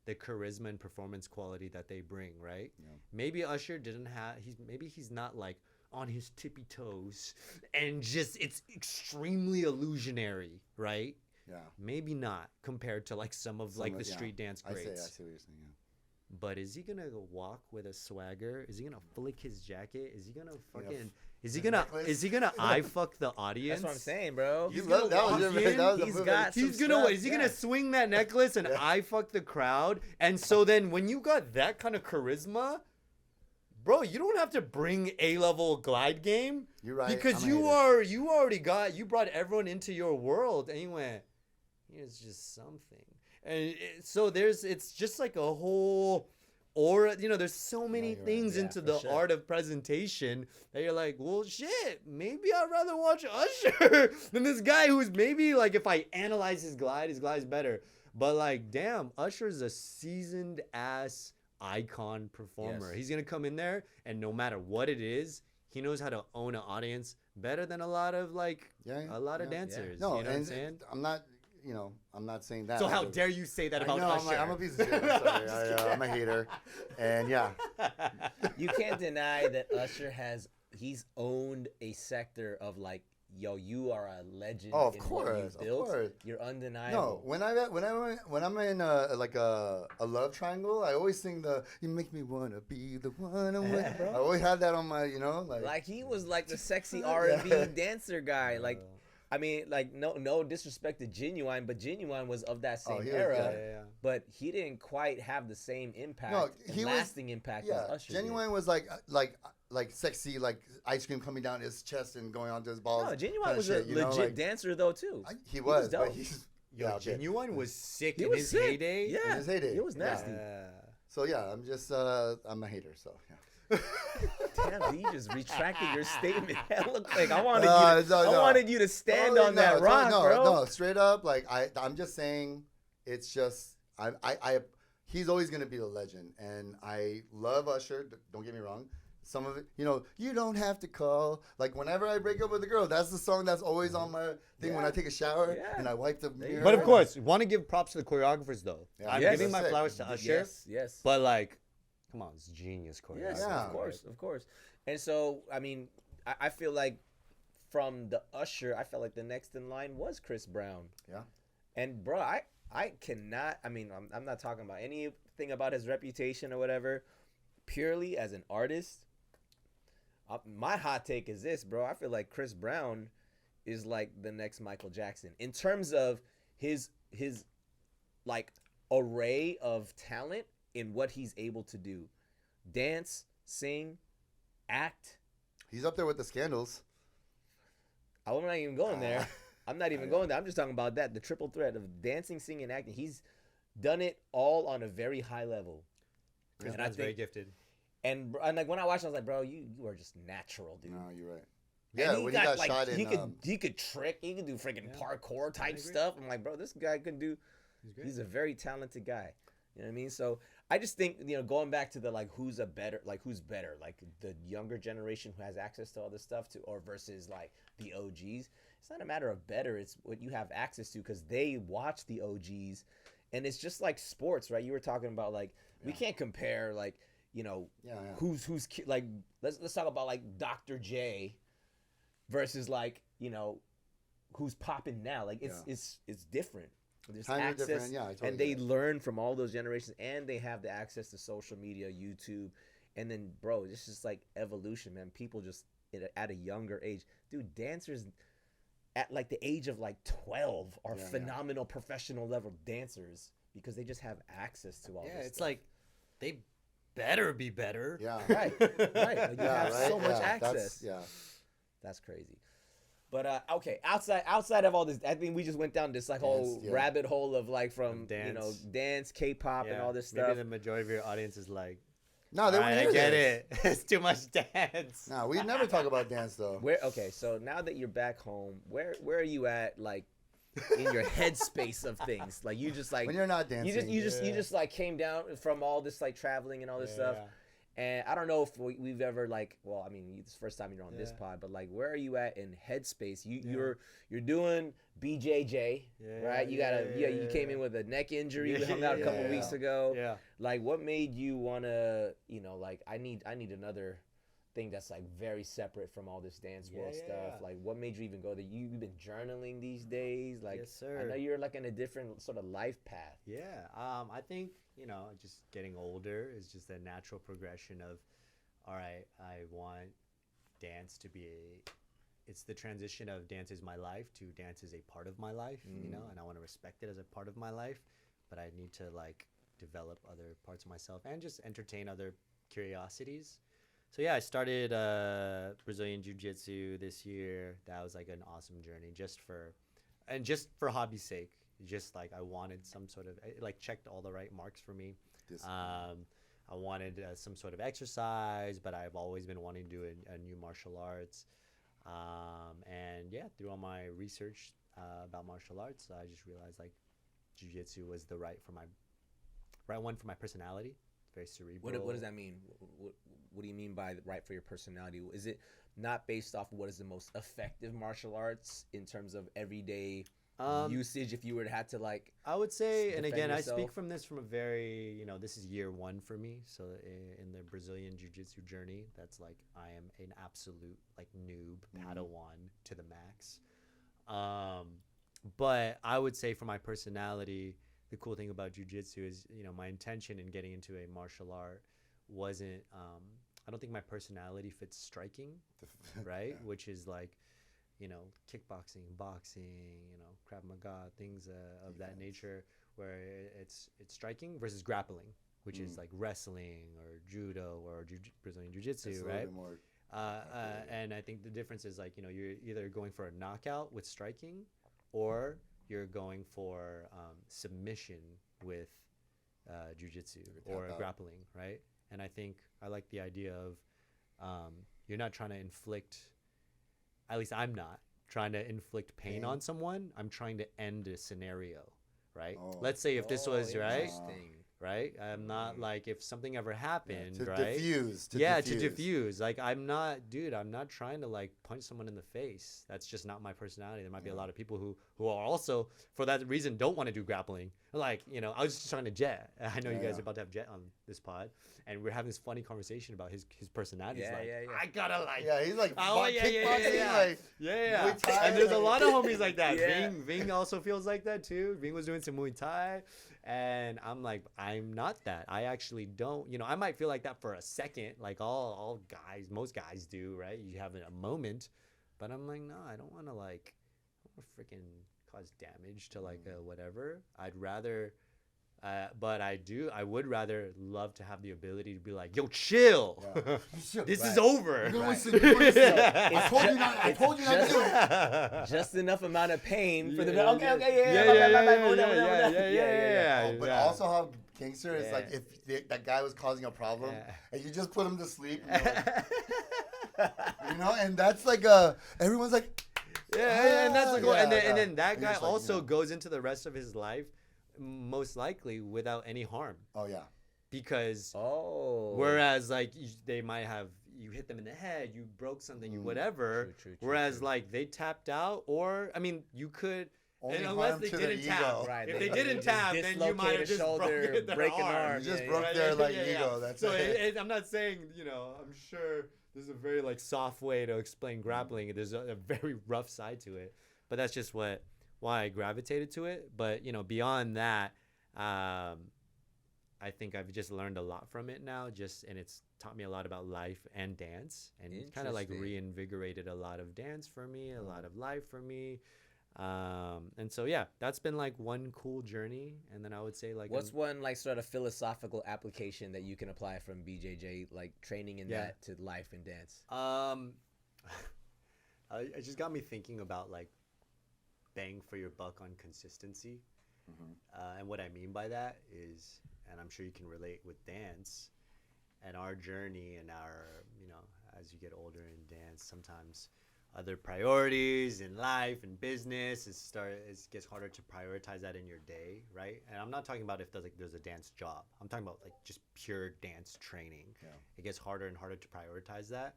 the charisma and performance quality that they bring, right? Yeah. Maybe Usher didn't have he's not like on his tippy toes and just it's extremely illusionary, right? Yeah. Maybe not compared to like some of like the street dance greats. I see what you're saying, yeah. But is he gonna walk with a swagger? Is he gonna flick his jacket? Is he gonna fucking? Is he gonna eye fuck the audience? That's what I'm saying, bro. He's gonna Is he gonna swing that necklace and eye fuck the crowd? And so then when you got that kind of charisma, bro, you don't have to bring A-level glide game. You're right. Because you brought everyone into your world and you went, here's just something. And so it's just like a whole aura, there's so many things into the art of presentation that you're like, well, shit, maybe I'd rather watch Usher than this guy who's maybe like, if I analyze his glide's better. But like, damn, Usher's a seasoned ass icon performer. He's going to come in there and no matter what it is, he knows how to own an audience better than a lot of dancers. No, you know what I'm saying? I'm not saying that. So how dare you say that about Usher? I'm a piece of shit. I'm sorry. I'm a hater. And yeah. You can't deny that Usher he's owned a sector of like, yo, you are a legend. Oh, of in course, what you've built. of course. You're undeniable. No, when I'm in a love triangle, I always sing "You Make Me Wanna Be the One." I always had that on my, like he was like the sexy R&B dancer guy. Like, I mean, like no disrespect to Genuine, but Genuine was of that same era. But he didn't quite have the same impact, lasting impact as Usher. Genuine was like sexy, like ice cream coming down his chest and going onto his balls. No, Genuine was a legit dancer though too. He was dope. Genuine was sick in his heyday. Yeah, in his heyday, it was nasty. So yeah, I'm just I'm a hater. So yeah. Damn, you just retracted your statement. Look, like I wanted you to stand on that rock, bro. No, straight up. Like I'm just saying, it's just he's always gonna be a legend, and I love Usher. Don't get me wrong. Some of it, you don't have to call. Like whenever I break up with a girl, that's the song that's always on my thing when I take a shower and I wipe the mirror. But of course, want to give props to the choreographers though. Yeah. I'm giving my flowers to Usher. Yes. But like, come on, it's genius choreography. Yes, of course. And so, I mean, I feel like from the Usher, I felt like the next in line was Chris Brown. Yeah. And bro, I cannot. I mean, I'm not talking about anything about his reputation or whatever. Purely as an artist. My hot take is this, bro. I feel like Chris Brown is like the next Michael Jackson in terms of his like array of talent in what he's able to do. Dance, sing, act. He's up there with the Scandals. I'm not even going there. I'm not even going there. I'm just talking about that. The triple threat of dancing, singing, and acting. He's done it all on a very high level. Chris Brown's very gifted. And like when I watched, I was like, bro, you are just natural, dude. No, you're right. Yeah, when he got shot in, he could trick, he could do freaking parkour type stuff. I'm like, bro, this guy could do. He's a very talented guy. You know what I mean? So I just think, going back to the like who's better, like the younger generation who has access to all this stuff or versus like the OGs. It's not a matter of better. It's what you have access to because they watch the OGs, and it's just like sports, right? You were talking about like we can't compare like. Who's like let's talk about like Dr. J versus like who's popping now. Like it's different. There's access, and they learn from all those generations, and they have the access to social media, YouTube, and then bro, it's just like evolution, man. People just at a younger age, dude, dancers at like the age of like 12 are phenomenal professional level dancers because they just have access to all this. It's like they better be better. Yeah. Right. Like you have so much access. That's crazy. But okay, outside of all this, I think we just went down this like whole rabbit hole of like from dance, K-pop, and all this stuff. Maybe the majority of your audience is like, no, they wouldn't hear get it. It's too much dance. No, we never talk about dance though. So now that you're back home, where are you at? Like, in your headspace of things. Like you just like when you're not dancing. you just like came down from all this like traveling and all this stuff. And I don't know if we've ever like, well, I mean, it's the first time you're on this pod, but like, where are you at in headspace? You're doing BJJ, right? You came in with a neck injury. We hung out a couple weeks ago. Yeah. Like, what made you wanna, like, I need another thing that's like very separate from all this dance world stuff. Like, what made you even go there? You've been journaling these days. Like, yes, sir. I know you're like in a different sort of life path. Yeah. I think, just getting older is just a natural progression of, all right, I want dance to be it's the transition of dance is my life to dance is a part of my life, and I want to respect it as a part of my life, but I need to like develop other parts of myself and just entertain other curiosities. So yeah, I started Brazilian Jiu-Jitsu this year. That was like an awesome journey just for hobby's sake. Just like I wanted some sort of, it like checked all the right marks for me. I wanted some sort of exercise, but I've always been wanting to do a new martial arts. And yeah, through all my research about martial arts, I just realized like Jiu-Jitsu was the right one for my personality. Very cerebral. What does that mean? What do you mean by right for your personality? Is it not based off of what is the most effective martial arts in terms of everyday usage? If you were to have to like, I would say, and again, yourself? I speak from this from a very, this is year one for me. So in the Brazilian Jiu-Jitsu journey, that's like I am an absolute like noob, Padawan to the max. But I would say for my personality, the cool thing about jiu-jitsu is, my intention in getting into a martial art wasn't, I don't think my personality fits striking, right? Yeah. Which is like, kickboxing, boxing, Krav Maga, things of that nature, where it's striking versus grappling, which is like wrestling or judo or Brazilian jiu-jitsu, right? More and I think the difference is like, you're either going for a knockout with striking or you're going for submission with jiu-jitsu or grappling, right? And I think I like the idea of you're not trying to inflict, at least I'm not trying to inflict pain on someone. I'm trying to end a scenario, right? Let's say if this was, right? I'm not like, if something ever happened, to right? Diffuse. To diffuse. Like, I'm not trying to like punch someone in the face. That's just not my personality. There might be a lot of people who are also, for that reason, don't want to do grappling. Like, I was just talking to Jet. I know you guys are about to have Jet on this pod, and we're having this funny conversation about his personality. I gotta like. Yeah, he's like, kickboxing. And there's a lot of homies like that. Ving also feels like that too. Ving was doing some Muay Thai, and I'm like, I'm not that. I actually don't. I might feel like that for a second, like all guys, most guys do, right? You have a moment, but I'm like, no, I don't want to like, freaking cause damage to like whatever. I'd rather, but I would rather love to have the ability to be like, yo, chill. Yeah. This is over. I told you not to do it. Just enough amount of pain for the But also how gangster is like, if that guy was causing a problem and you just put him to sleep, and that's like everyone's like. And that's like, and then that guy also goes into the rest of his life, most likely without any harm. Oh yeah, because whereas like they might have, you hit them in the head, you broke something, you whatever. True. Whereas like they tapped out, or I mean, you could. Only unless they didn't tap, right? If they didn't tap, then you might have just broken their arm. You just broke their ego. That's so I'm not saying, I'm sure there's a very like soft way to explain grappling. There's a very rough side to it, but that's just why I gravitated to it. But beyond that, I think I've just learned a lot from it now. And it's taught me a lot about life and dance, and kind of like reinvigorated a lot of dance for me, a lot of life for me. And so that's been like one cool journey. And then I would say like, what's one like sort of philosophical application that you can apply from BJJ, like training in that to life and dance? It just got me thinking about like bang for your buck on consistency. And what I mean by that is, and I'm sure you can relate with dance and our journey and our, as you get older in dance, sometimes other priorities in life and business. It gets harder to prioritize that in your day, right? And I'm not talking about if there's a dance job. I'm talking about like just pure dance training. Yeah. It gets harder and harder to prioritize that.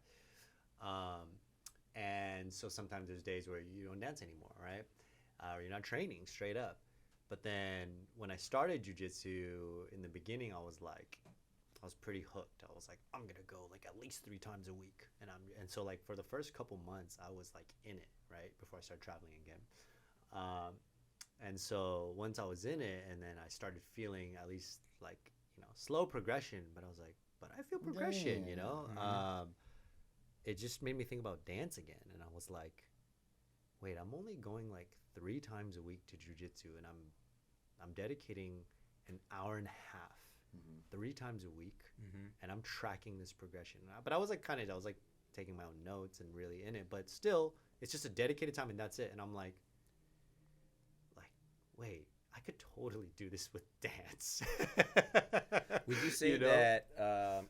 And so sometimes there's days where you don't dance anymore, right? Or you're not training straight up. But then when I started jiu-jitsu in the beginning, I was pretty hooked. I was like, I'm gonna go like at least 3 times a week, and so like for the first couple months, I was like in it, right, before I started traveling again. And so once I was in it, and then I started feeling at least like slow progression, but I was like, but I feel progression, It just made me think about dance again, and I was like, wait, I'm only going like 3 times a week to jiu-jitsu, and I'm dedicating an hour and a half. 3 times a week, and I'm tracking this progression. But I was like taking my own notes and really in it, but still it's just a dedicated time and that's it. And I'm like wait, I could totally do this with dance. Would you say that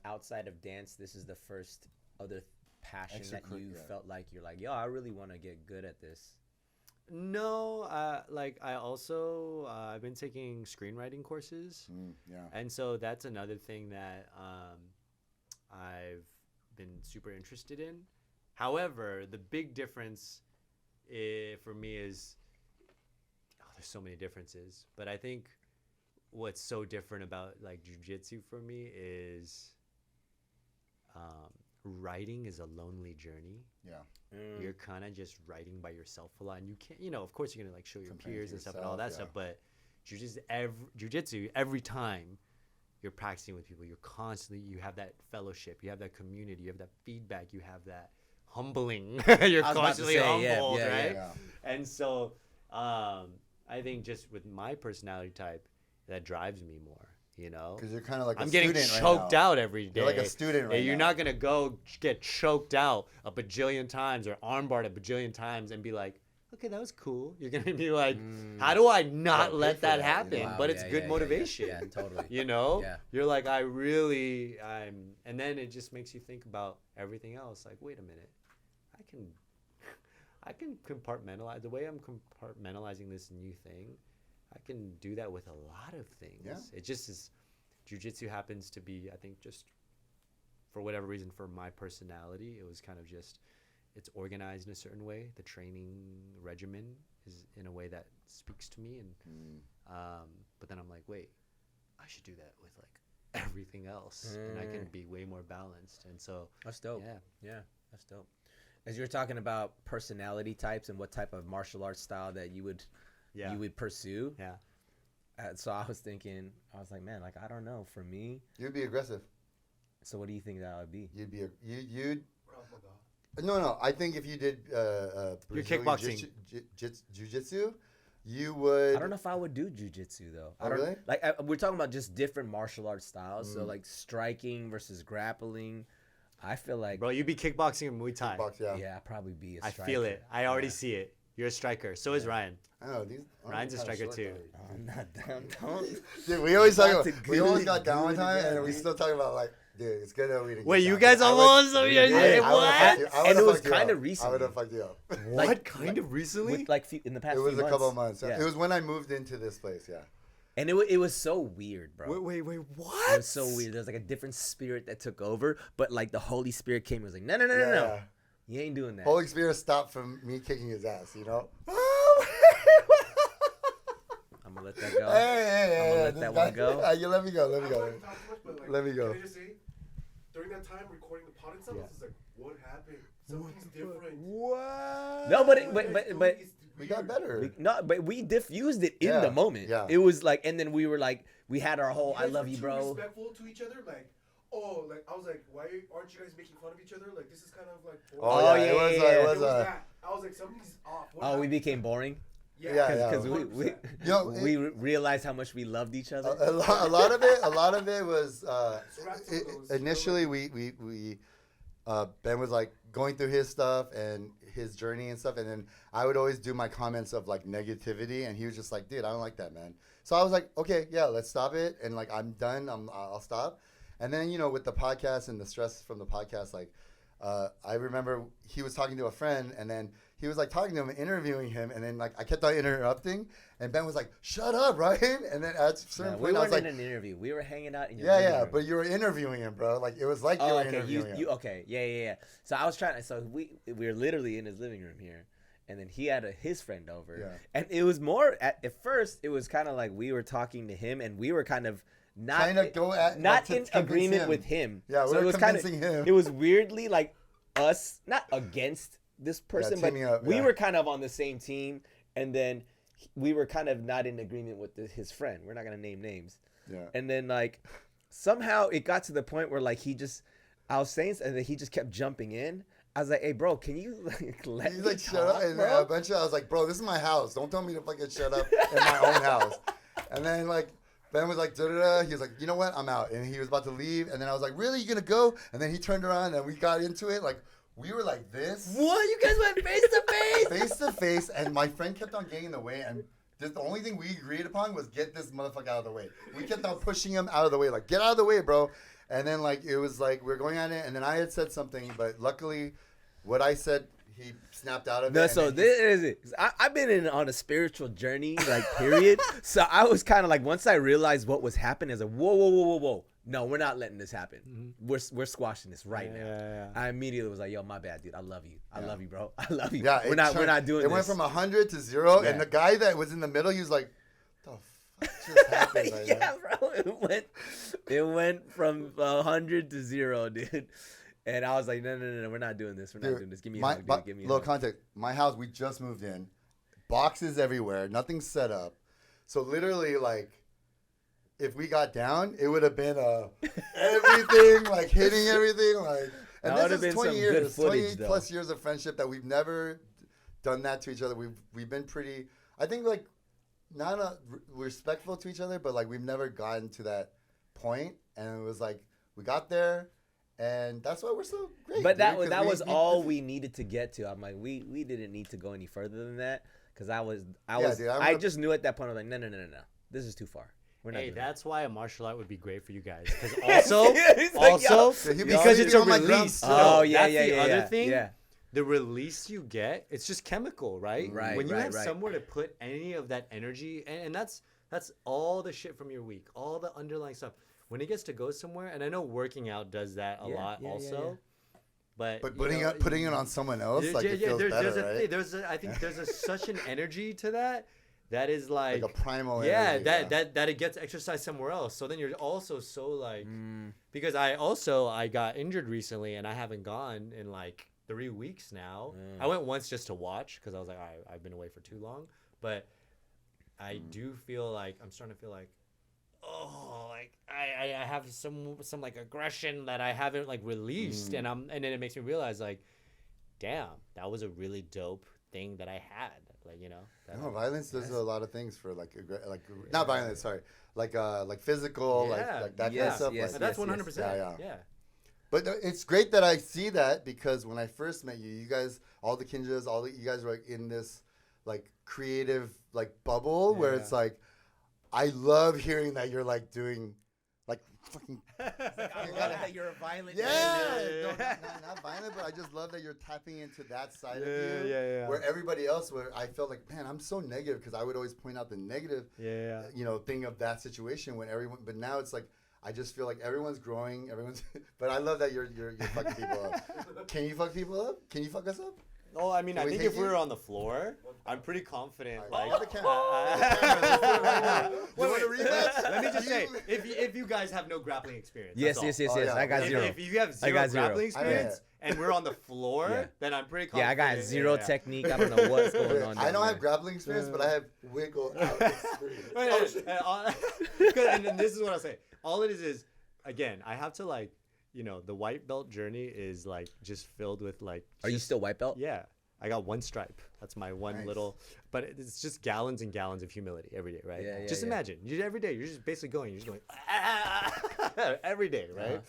outside of dance, this is the first other passion that you felt like you're like, yo, I really want to get good at this? No, I also I've been taking screenwriting courses, and so that's another thing that I've been super interested in. However, the big difference for me is there's so many differences, but I think what's so different about like jiu-jitsu for me is writing is a lonely journey. You're kind of just writing by yourself a lot, and you can't, of course you're gonna like show your peers and stuff and all that stuff, but jiu-jitsu every time you're practicing with people, you have that fellowship, you have that community, you have that feedback, you have that humbling. You're constantly humbled, right? Yeah. And so I think just with my personality type, that drives me more. Because you're kind of like I'm getting choked out every day. You're like a student right now. You're not gonna go get choked out a bajillion times or armbarred a bajillion times and be like, okay, that was cool. You're gonna be like, how do I not let that happen? Wow, but it's good motivation. Yeah, totally. Yeah. You're like, and then it just makes you think about everything else. Like, wait a minute, I can compartmentalize the way I'm compartmentalizing this new thing. I can do that with a lot of things. Yeah. It just is, jiu-jitsu happens to be, I think, just for whatever reason, for my personality, it was kind of just, it's organized in a certain way. The training regimen is in a way that speaks to me. And but then I'm like, wait, I should do that with like everything else. And I can be way more balanced. And so. That's dope. Yeah, that's dope. As you're talking about personality types and what type of martial arts style that you would pursue. Yeah. So I was like, man, like, I don't know. For me, you'd be aggressive. So what do you think that would be? You'd. No. I think if you did your kickboxing, jiu-jitsu, you would. I don't know if I would do jiu-jitsu though. Oh, really? We're talking about just different martial arts styles. So like striking versus grappling. I feel like, bro, you'd be kickboxing or Muay Thai. Yeah, I'd probably be a striker. I feel it. I already see it. You're a striker. So is Ryan. I know Ryan's a striker too. I'm not down. Don't. Dude, we always got down one time, and we still talking about like, dude, it's good that we didn't. Wait, you guys almost? What? And it was kind of recent. I would have fucked you up. What? Kind of recently? With like in the past. It was few a couple of months. Yeah. It was when I moved into this place. Yeah. And it was so weird, bro. Wait, what? It was so weird. There was like a different spirit that took over, but like the Holy Spirit came and was like, no. You ain't doing that. Holy Spirit stopped from me kicking his ass, I'm gonna let that go. Hey, I'm gonna let that one go. You let me go. Let me go. Can I just say, during that time recording the pod and stuff, I was like, what happened? Something's different. What? No, but we got better. But we diffused it in the moment. Yeah. It was like, and then we were like, we had our whole, I love you, bro. Respectful to each other, like. Oh, like I was like, why aren't you guys making fun of each other? Like this is kind of like. Boring. It was that. I was like, something's off. We became boring. Yeah. Because we realized how much we loved each other. A lot of it was initially we Ben was like going through his stuff and his journey and stuff, and then I would always do my comments of like negativity, and he was just like, dude, I don't like that, man. So I was like, okay, yeah, let's stop it, and like I'm done. I'll stop. And then with the podcast and the stress from the podcast, like I remember he was talking to a friend, and then he was like talking to him, interviewing him, and then like I kept on interrupting, and Ben was like, "Shut up, Ryan!" And then at a certain point, we I was weren't like, in an interview. We were hanging out in your "Yeah, living yeah," room. but you were interviewing him, bro. Like it was like you were interviewing him. Okay, yeah. So I was trying to. So we were literally in his living room here, and then he had his friend over, and it was more at first. It was kind of like we were talking to him, and we were kind of not Trying to go at not like, in to convince agreement him. with him. Yeah, we so were it was kind of convincing him. It was weirdly like us not against this person, but teaming up, we yeah. were kind of on the same team, and then we were kind of not in agreement with his friend. We're not gonna name names. Yeah. And then like somehow it got to the point where like I was saying, and then he just kept jumping in. I was like, "Hey, bro, can you like let He's me like, "Shut talk, up!" And bro?" then eventually, I was like, "Bro, this is my house. Don't tell me to fucking shut up in my own house." And then like Ben was like, "Da-da-da." He was like, "You know what? I'm out." And he was about to leave, and then I was like, "Really? You gonna go?" And then he turned around, and we got into it. Like we were like this, What? You guys went face to face? face to face, and my friend kept on getting in the way, and the only thing we agreed upon was get this motherfucker out of the way. We kept on pushing him out of the way, like, "Get out of the way, bro." And then like it was like we are going at it, and then I had said something, but luckily, what I said, he snapped out of it. No, and so then this is it. I've been on a spiritual journey, like period. So I was kind of like, once I realized what was happening, I was like, whoa. No, we're not letting this happen. We're squashing this right now. Yeah. I immediately was like, yo, my bad, dude. I love you. I love you, bro. I love you. Yeah, we're not doing it this. went from 100 to 0, Yeah. and the guy that was in the middle, he was like, "The fuck just happened right yeah, now?" bro. It went from 100 to 0, dude. And I was like, no, we're not doing this. We're not doing this. Give me a hug, dude. Give me a little hug. context. My house, we just moved in. Boxes everywhere. Nothing set up. So literally, like, if we got down, it would have been everything, like hitting everything, like. And That this would've is been 20 some years, good footage, 20 plus years of friendship that we've never done that to each other. We've been pretty, I think, like, not respectful to each other, but like we've never gotten to that point. And it was like we got there, and that's why we're so great. But dude, that was all we needed to get to. I'm like, we didn't need to go any further than that, because I just knew at that point I was like, no, this is too far. We're not Hey, doing that's why a martial art would be great for you guys. Because also, He's like, yo. because it's a on my ground release. still. Oh, yeah, That's yeah, the yeah, other yeah, thing. yeah. The release you get, it's just chemical, right? Right, When you right, have right. somewhere to put any of that energy, and that's all the shit from your week, all the underlying stuff. When it gets to go somewhere, and I know working out does that a lot also. But putting it on someone else, like it feels better, right? I think there's such an energy to that is like a primal energy. energy. That it gets exercised somewhere else. So then you're also so like because I got injured recently and I haven't gone in like 3 weeks now. I went once just to watch because I was like, all right, I've been away for too long. But I do feel like I'm starting to feel like, oh, like I have some like aggression that I haven't like released, and then it makes me realize like, damn, that was a really dope thing that I had, like, you know. No, violence does a lot of things for like not violence, sorry, like physical, like that kind of stuff. Yes, like, that's 100%. Yeah. But it's great that I see that, because when I first met you guys, all the Kinjaz, you guys were like in this like creative like bubble where it's like, I love hearing that you're like doing like fucking. I love that you're a violent. No, not violent, but I just love that you're tapping into that side of you. Yeah. Where everybody else, where I felt like, man, I'm so negative, because I would always point out the negative, thing of that situation when everyone. But now it's like, I just feel like everyone's growing. But I love that you're fucking people up. Can you fuck people up? Can you fuck us up? Oh, I mean, Can I we think take if we you? were on the floor, I'm pretty confident. All right, Like, the camera. You want a rematch? let me just say, if you guys have no grappling experience, Yes. that's all. Oh, yeah. I got zero. If you have I zero got zero. grappling experience and we're on the floor, then I'm pretty confident. Yeah, I got zero technique. I don't know what's going on. I don't down have there. grappling experience, but I have wiggle out experience. And this is what I'll say. All it is again, I have to like, the white belt journey is like just filled with like. Are you still white belt? Yeah. I got one stripe. That's my one little, but it's just gallons and gallons of humility every day, right? Yeah, just imagine, every day, you're just basically going, every day, right?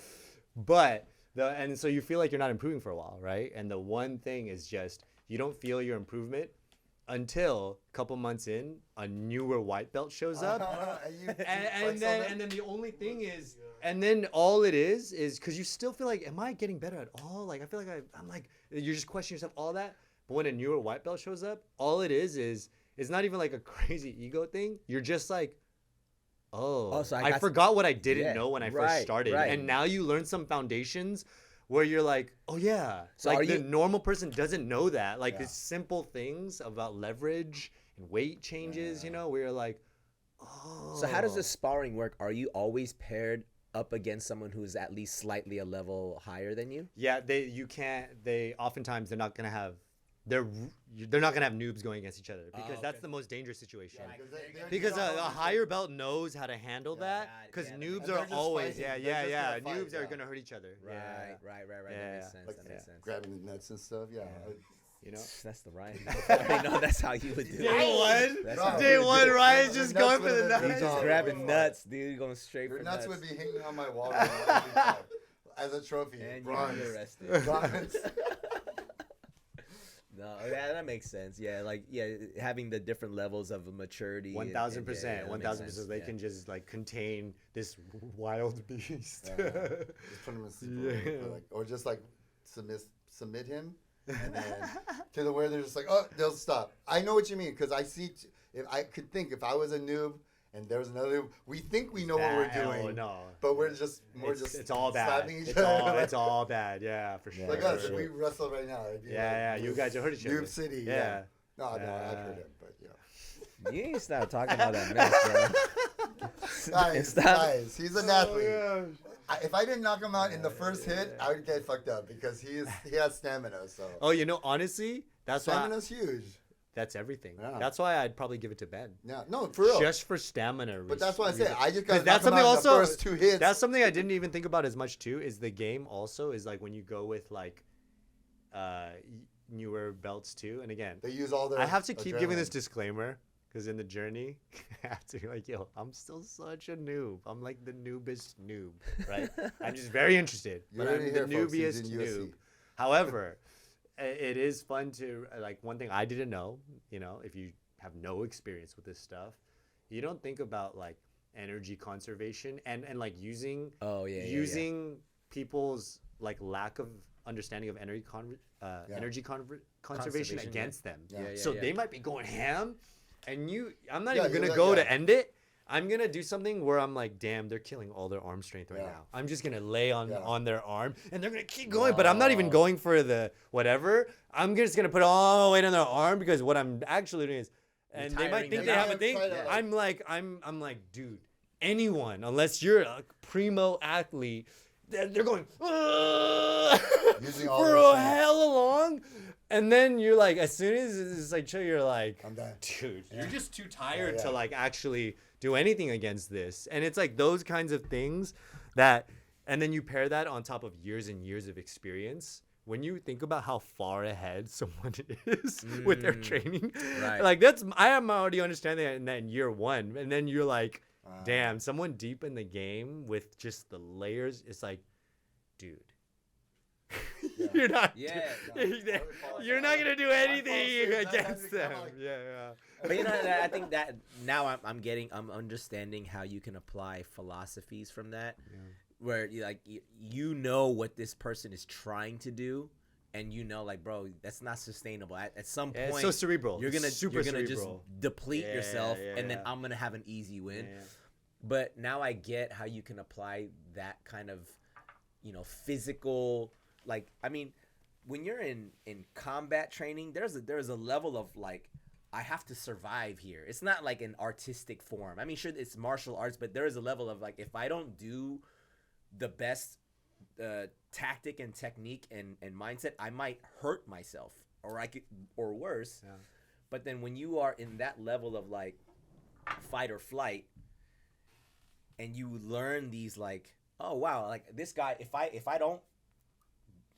But and so you feel like you're not improving for a while, right? And the one thing is just, you don't feel your improvement until a couple months in, a newer white belt shows up. And then the only thing is, and then all it is because you still feel like, am I getting better at all? Like, I feel like I'm like, you're just questioning yourself, all that. But when a newer white belt shows up, all it is it's not even like a crazy ego thing. You're just like, oh so I forgot what I didn't know when I first started. And now you learn some foundations where you're like, oh yeah. So like the normal person doesn't know that. Like these simple things about leverage and weight changes, you know, where you're like, oh. So how does the sparring work? Are you always paired up against someone who's at least slightly a level higher than you? Yeah, oftentimes they're not gonna have noobs going against each other because that's the most dangerous situation. Yeah, because a higher belt knows how to handle that. Because noobs are always noobs are gonna hurt each other. Right. That makes sense. Like that makes sense. Grabbing the nuts and stuff. Yeah. You know, that's the Ryan. I know that's how you would do it. Day one, Ryan's just going for the nuts. He's just grabbing nuts, dude. Going straight for nuts. Your nuts would be hanging on my wall as a trophy. And you're arrested. No, that makes sense. Yeah, having the different levels of maturity. 1,000%. 1,000%. They can just like contain this wild beast. Just put him in sleep, or just like submit him, and then to the where they're just like, oh, they'll stop. I know what you mean because I see. If I could think, if I was a noob. And there's another. We think we know what we're doing, but it's all bad. It's all bad. Yeah, for sure. Like us, if we wrestle right now. You guys are hurt each other. Noob City. Yeah. No, I'd hurt him, but yeah. You ain't stop talking about that mess, bro. Guys, he's an athlete. If I didn't knock him out in the first hit, I would get fucked up because he has stamina. So. Oh, honestly, that's stamina's huge. That's everything. Yeah. That's why I'd probably give it to Ben. Yeah, no, for real. Just for stamina reasons. But that's why I say I just got knocked him out in the first 2 hits. That's something I didn't even think about as much too. Is the game also is like when you go with like newer belts too. And again, they use all their. I have to keep giving this disclaimer because in the journey, I have to be like, yo, I'm still such a noob. I'm like the noobest noob, right? I'm just very interested, but I'm the noobiest noob. However. It is fun to like one thing I didn't know, if you have no experience with this stuff, you don't think about like energy conservation and like using people's like lack of understanding of energy conservation against them. So they might be going ham and I'm not even going to go to end it. I'm going to do something where I'm like, damn, they're killing all their arm strength right now. I'm just going to lay on their arm and they're going to keep going. But I'm not even going for the whatever. I'm just going to put all the weight on their arm because what I'm actually doing is, and they might think they have a thing. I'm like, dude, anyone, unless you're a primo athlete, they're going for a hell long. And then you're like, as soon as it's like chill, you're like, I'm done. Dude, you're just too tired to like actually do anything against this. And it's like those kinds of things that, and then you pair that on top of years and years of experience. When you think about how far ahead someone is with their training, like I am already understanding that in year one. And then you're like, damn, someone deep in the game with just the layers. It's like, dude. You're not. You're not gonna do anything against them. But I think that now I'm understanding how you can apply philosophies from that, where you know what this person is trying to do, and like, bro, that's not sustainable. At some point, it's so cerebral. You're gonna just deplete yourself, and then I'm gonna have an easy win. But now I get how you can apply that kind of, physical. Like, I mean, when you're in combat training, there's a level of like, I have to survive here. It's not like an artistic form. I mean, sure, it's martial arts, but there is a level of like, if I don't do the best tactic and technique and mindset, I might hurt myself, or worse. Yeah. But then when you are in that level of like fight or flight, and you learn these like, oh wow, like this guy, if I don't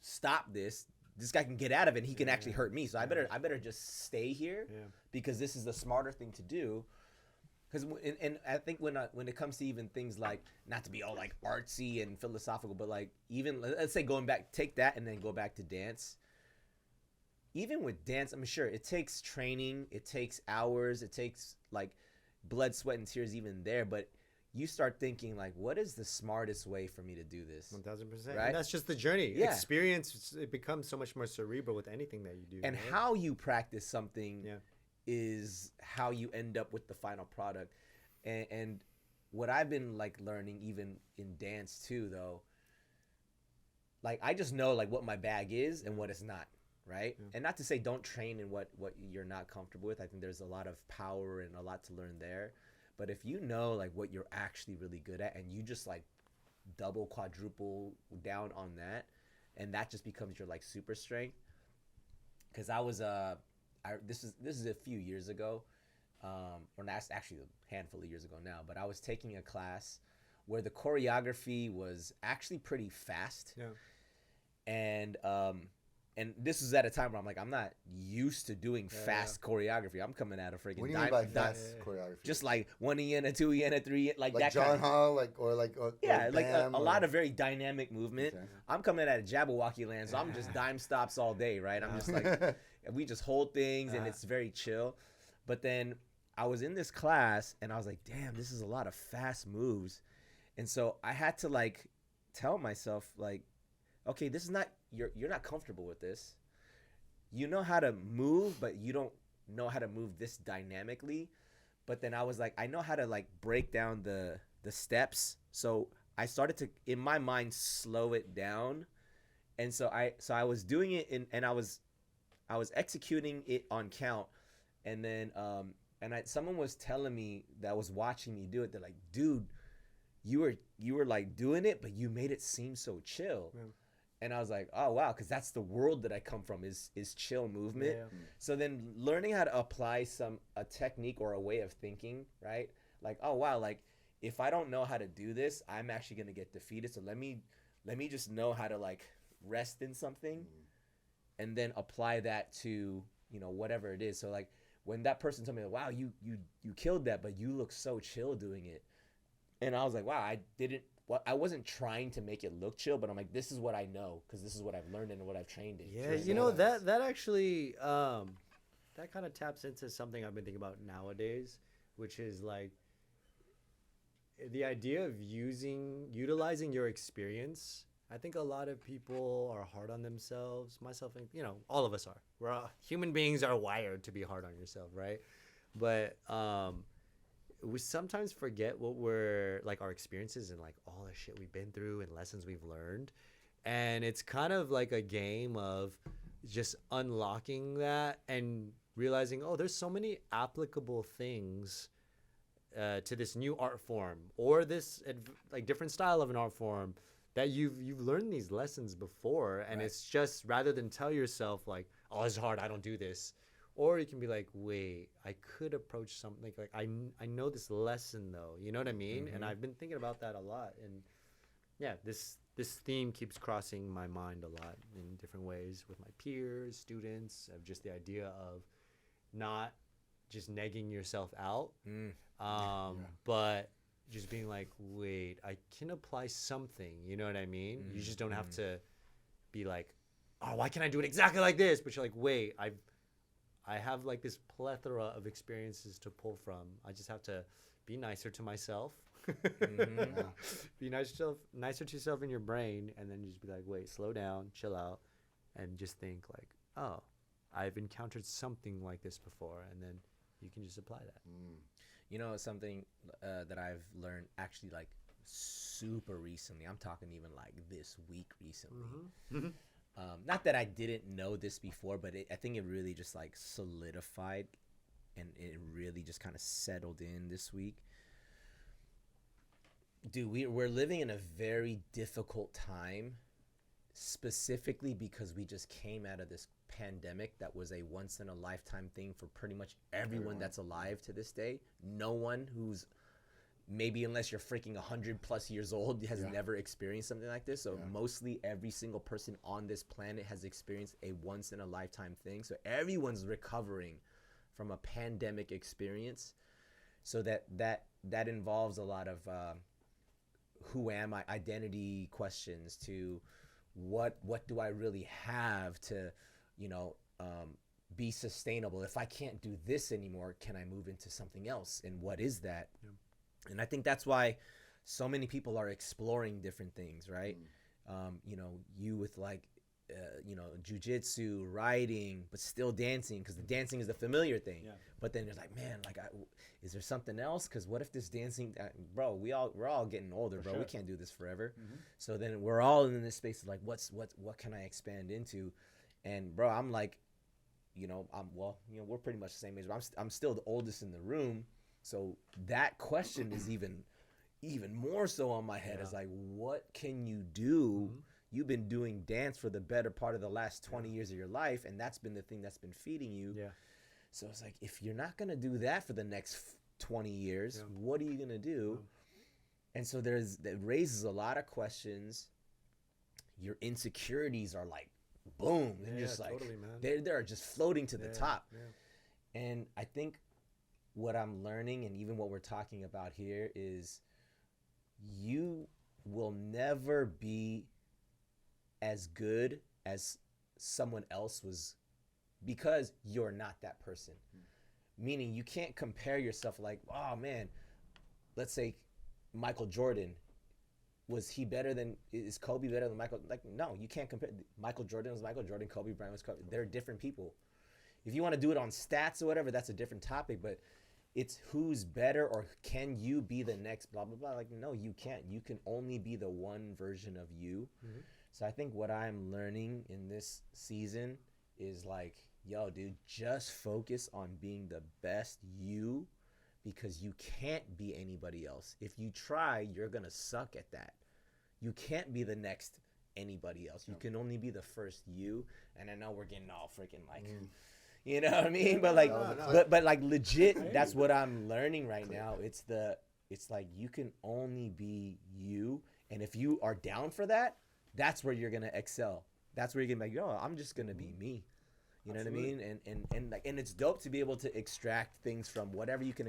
stop this guy can get out of it and he can actually hurt me, so I better just stay here because this is the smarter thing to do. Because and I think when it comes to even things like, not to be all like artsy and philosophical, but like even let's say take that and then go back to dance. even with dance, I'm sure it takes training, it takes hours, it takes like blood, sweat, and tears even there. But you start thinking like, what is the smartest way for me to do this? 1000%. Right? And that's just the journey. Yeah. Experience, it becomes so much more cerebral with anything that you do. And right? how you practice something Yeah. is how you end up with the final product. And what I've been like learning even in dance too, though, like I just know like what my bag is and what it's not, right? And not to say don't train in what you're not comfortable with. I think there's a lot of power and a lot to learn there. But if you know like what you're actually really good at and you just like double, quadruple down on that, and that just becomes your like super strength. Because I was this is a few years ago, or that's actually a handful of years ago now. But I was taking a class where the choreography was actually pretty fast. Yeah. And this was at a time where I'm like, I'm not used to doing fast choreography. I'm coming at a freaking What do you mean by fast choreography? just like 1 yen, 2 yen, 3 yen, like that John kind of, Hall, like or yeah, like a Bam, or- lot of very dynamic movement. Okay. I'm coming at a Jabbawockee land, so I'm just dime stops all day, right? I'm just like, we just hold things and it's very chill. But then I was in this class and I was like, damn, this is a lot of fast moves. And so I had to like tell myself like, okay, this is not, you're not comfortable with this. You know how to move, but you don't know how to move this dynamically. But then I was like, I know how to like break down the steps. So I started to, in my mind, slow it down. And so I was doing it and I was executing it on count. And then someone was telling me that was watching me do it. They're like, dude, you were like doing it, but you made it seem so chill. Yeah. And I was like, oh wow, because that's the world that I come from is chill movement. Yeah. So then learning how to apply a technique or a way of thinking, right? Like, oh wow, like if I don't know how to do this, I'm actually gonna get defeated. So let me just know how to like rest in something, and then apply that to whatever it is. So like when that person told me, wow, you killed that, but you look so chill doing it, and I was like, wow, I wasn't trying to make it look chill, but I'm like, this is what I know because this is what I've learned and what I've trained in. Yeah, that actually that kind of taps into something I've been thinking about nowadays, which is like the idea of utilizing your experience. I think a lot of people are hard on themselves, myself, and all of us are. Human beings are wired to be hard on yourself, right? But we sometimes forget what we're like, our experiences and like all the shit we've been through and lessons we've learned. And it's kind of like a game of just unlocking that and realizing, oh, there's so many applicable things to this new art form or this like different style of an art form that you've learned these lessons before. And right. It's just, rather than tell yourself like, oh, it's hard, I don't do this. Or you can be like, wait, I could approach something like I know this lesson though, you know what I mean? Mm-hmm. And I've been thinking about that a lot. And yeah, this theme keeps crossing my mind a lot in different ways with my peers, students, of just the idea of not just negging yourself out, but just being like, wait, I can apply something, you know what I mean? Mm-hmm. You just don't have to be like, oh, why can't I do it exactly like this? But you're like, wait, I have like this plethora of experiences to pull from. I just have to be nicer to myself. Mm-hmm. Be nicer to yourself in your brain, and then just be like, wait, slow down, chill out, and just think like, oh, I've encountered something like this before, and then you can just apply that. Something that I've learned actually like super recently. I'm talking even like this week recently. Mm-hmm. Not that I didn't know this before, but I think it really just like solidified and it really just kind of settled in this week. Dude, we're living in a very difficult time, specifically because we just came out of this pandemic that was a once in a lifetime thing for pretty much everyone that's alive to this day. No one who's, maybe unless you're freaking 100+ years old, has never experienced something like this. So mostly every single person on this planet has experienced a once in a lifetime thing. So everyone's recovering from a pandemic experience. So that involves a lot of who am I, identity questions, to what do I really have to be sustainable. If I can't do this anymore, can I move into something else? And what is that? Yeah. And I think that's why so many people are exploring different things, right? You know, you with like, you know, jujitsu, writing, but still dancing, because the dancing is the familiar thing. Yeah. But then it's like, man, like, is there something else? Because what if this dancing, bro? We're all getting older, bro. Sure. We can't do this forever. So then we're all in this space of like, what can I expand into? And bro, I'm like, you know, we're pretty much the same age, but I'm still the oldest in the room. So that question is even more so on my head. It's like, what can you do? You've been doing dance for the better part of the last 20 years of your life, and that's been the thing that's been feeding you. Yeah. So it's like, if you're not gonna do that for the next 20 years, what are you gonna do? And so that raises a lot of questions. Your insecurities are like, boom, they're just like, totally, they're just floating to the top. Yeah. And I think what I'm learning, and even what we're talking about here, is you will never be as good as someone else was, because you're not that person. Meaning you can't compare yourself like, oh man, let's say Michael Jordan, is Kobe better than Michael? Like, no, you can't compare. Michael Jordan was Michael Jordan, Kobe Bryant was Kobe. They're different people. If you want to do it on stats or whatever, that's a different topic, but it's who's better, or can you be the next blah, blah, blah. Like, no, you can't. You can only be the one version of you. So I think what I'm learning in this season is like, yo, dude, just focus on being the best you, because you can't be anybody else. If you try, you're going to suck at that. You can't be the next anybody else. You can only be the first you. And I know we're getting all freaking like, you know what I mean? But like, but like legit, that's what I'm learning right now. It's like, you can only be you. And if you are down for that, that's where you're going to excel. That's where you're going to be like, yo, I'm just going to be me. You know what I mean? And it's dope to be able to extract things from whatever you can,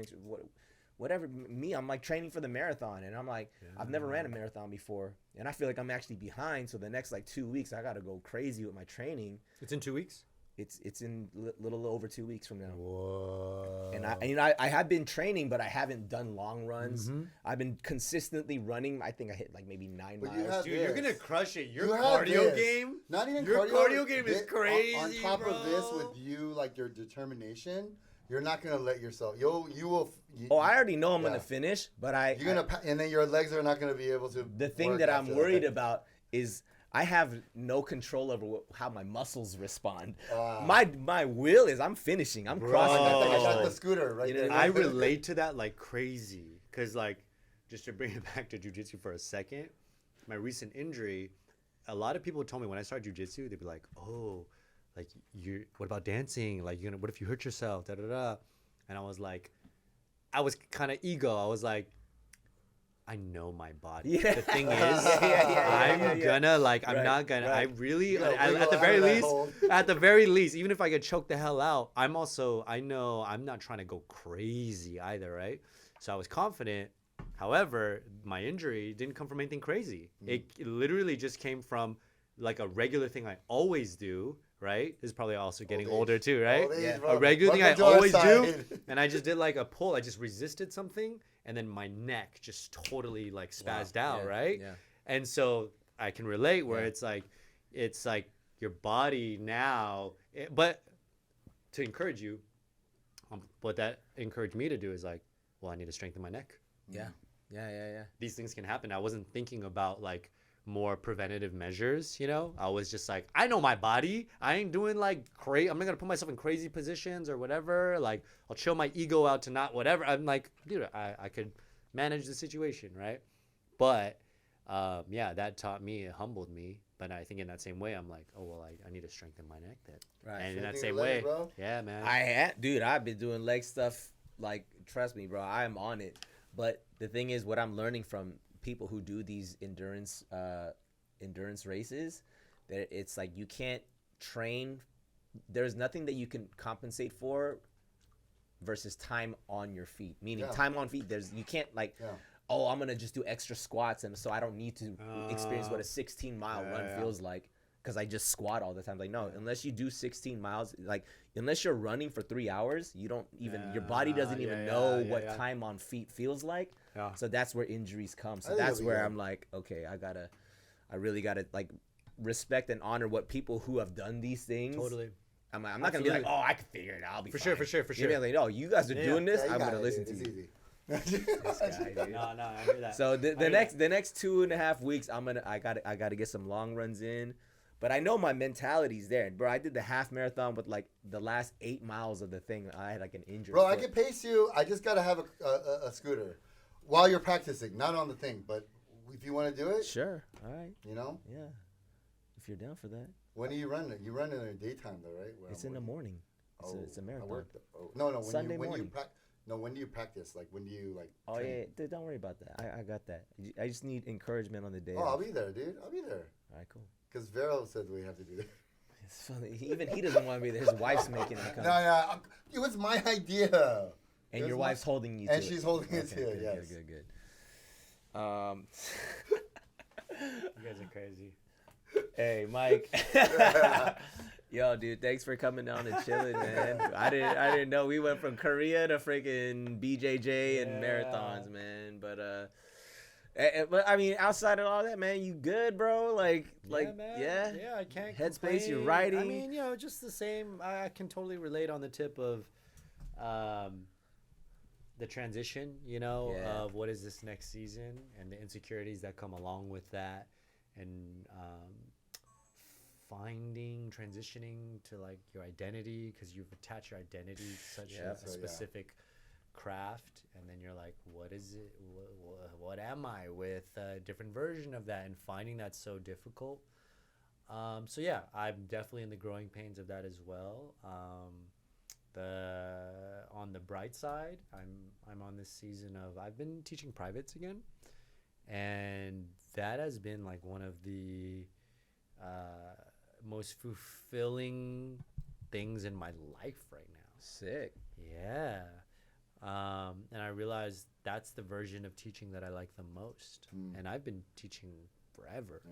whatever. Me, I'm like training for the marathon, and I'm like, I've never ran a marathon before, and I feel like I'm actually behind. So the next like 2 weeks, I got to go crazy with my training. It's in 2 weeks? It's in little over 2 weeks from now. Whoa. And I have been training, but I haven't done long runs. I've been consistently running. I think I hit like maybe 9 miles. Dude, you're gonna crush it. Your cardio game, not even your cardio game is crazy. On top bro. of this, with you, like your determination, you're not gonna let yourself. You will. I already know I'm gonna finish, but and then your legs are not gonna be able to. The thing that I'm worried about is I have no control over how my muscles respond. My will is I'm finishing. I'm crossing. I got the scooter right there. I relate to that like crazy, because like, just to bring it back to jiu-jitsu for a second, my recent injury, a lot of people told me when I started jiu-jitsu, they'd be like, oh, like, what about dancing? Like, what if you hurt yourself? Da da da. And I was like, I was kind of ego. I was like, I know my body. Yeah. The thing is, I'm gonna like, I'm not gonna. I really, at the very least, even if I get choked the hell out, I know I'm not trying to go crazy either, right? So I was confident. However, my injury didn't come from anything crazy. It literally just came from like a regular thing I always do, right? This is probably also getting older too, right? A regular thing I always do. And I just did like a pull. I just resisted something, and then my neck just totally like spazzed out, right? Yeah. And so I can relate where it's like your body now, but to encourage you, what that encouraged me to do is like, well, I need to strengthen my neck. Yeah. These things can happen. I wasn't thinking about like more preventative measures, I was just like, I know my body. I ain't doing like crazy. I'm not gonna put myself in crazy positions or whatever. Like, I'll chill my ego out to not whatever. I'm like, dude, I could manage the situation, right? But that taught me, it humbled me. But I think in that same way, I'm like, oh well, I need to strengthen my neck then. Right. And in that same way, bro. Yeah, man. I've been doing leg stuff. Like, trust me, bro, I'm on it. But the thing is, what I'm learning from people who do these endurance races, that it's like you can't train. There's nothing that you can compensate for versus time on your feet. Meaning time on feet, you can't like, oh, I'm gonna just do extra squats, and so I don't need to experience what a 16-mile run feels like. because I just squat all the time. Like, no, unless you do 16 miles, like, unless you're running for 3 hours, you don't even, your body doesn't even know what time on feet feels like. Yeah. So that's where injuries come. So I think that's it'll be where good. I'm like, okay, I really gotta like respect and honor what people who have done these things. Totally. I'm not gonna be like, oh, I can figure it out. I'll be For fine. sure. You know, like, no, you guys are doing this. Yeah, you I'm got gonna it, listen dude. to you. It's easy. This guy, dude. No, I hear that. So the next 2.5 weeks, I gotta get some long runs in, but I know my mentality's there, bro. I did the half marathon with like the last 8 miles of the thing. I had like an injury. Bro, I foot. can pace you. I just gotta have a scooter while you're practicing, not on the thing, but if you want to do it, Sure. All right. you know. Yeah. If you're down for that. When do you run it? You run it in the daytime, though, right? Where It's I'm in the working. morning. It's a I marathon. work no. When Sunday when morning. when do you practice? Like, when do you like? Oh train? yeah, dude, don't worry about that. I got that. I just need encouragement on the day. Oh, I'll off. be there, dude. I'll be there. All right, cool. Because Vero said we have to do that. It's funny. Even he doesn't want to be there. His wife's making it come. No, it was my idea. And It your was wife's holding you. and to she's it. holding it Okay, to it, good, yes. Good. You guys are crazy. Hey, Mike. Yo, dude, thanks for coming down and chilling, man. I didn't know we went from Korea to freaking BJJ and marathons, man. But I mean, outside of all that, man, you good, bro? Man. Yeah. I can't. Headspace, you're complain. writing. I mean, just the same. I can totally relate on the tip of, the transition. Yeah. Of what is this next season and the insecurities that come along with that, and transitioning to like your identity, because you've attached your identity to such a specific craft, and then you're like, what is it, what am I, with a different version of that, and finding that so difficult. So yeah, I'm definitely in the growing pains of that as well. On the bright side, I'm on this season of, I've been teaching privates again, and that has been like one of the most fulfilling things in my life right now. Sick. Yeah. And I realized that's the version of teaching that I like the most. And I've been teaching forever,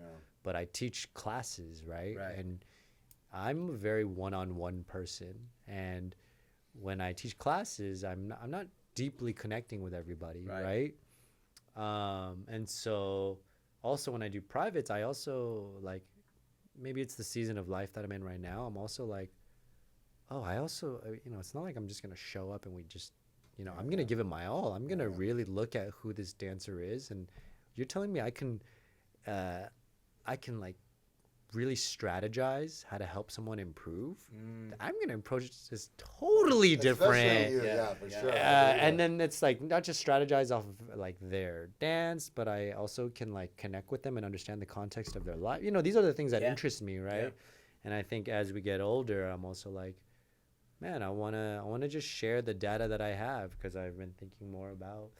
but I teach classes, right? And I'm a very one-on-one person. And when I teach classes, I'm not deeply connecting with everybody, right? And so also when I do privates, I also like, maybe it's the season of life that I'm in right now. I'm also like, I also, it's not like I'm just going to show up and we just, I'm going to give it my all. I'm going to really look at who this dancer is. And you're telling me I can like really strategize how to help someone improve. I'm going to approach this totally different. You, for sure. And then it's like not just strategize off of like their dance, but I also can like connect with them and understand the context of their life. These are the things that interest me, right? And I think as we get older, I'm also like, man, I wanna just share the data that I have, because I've been thinking more about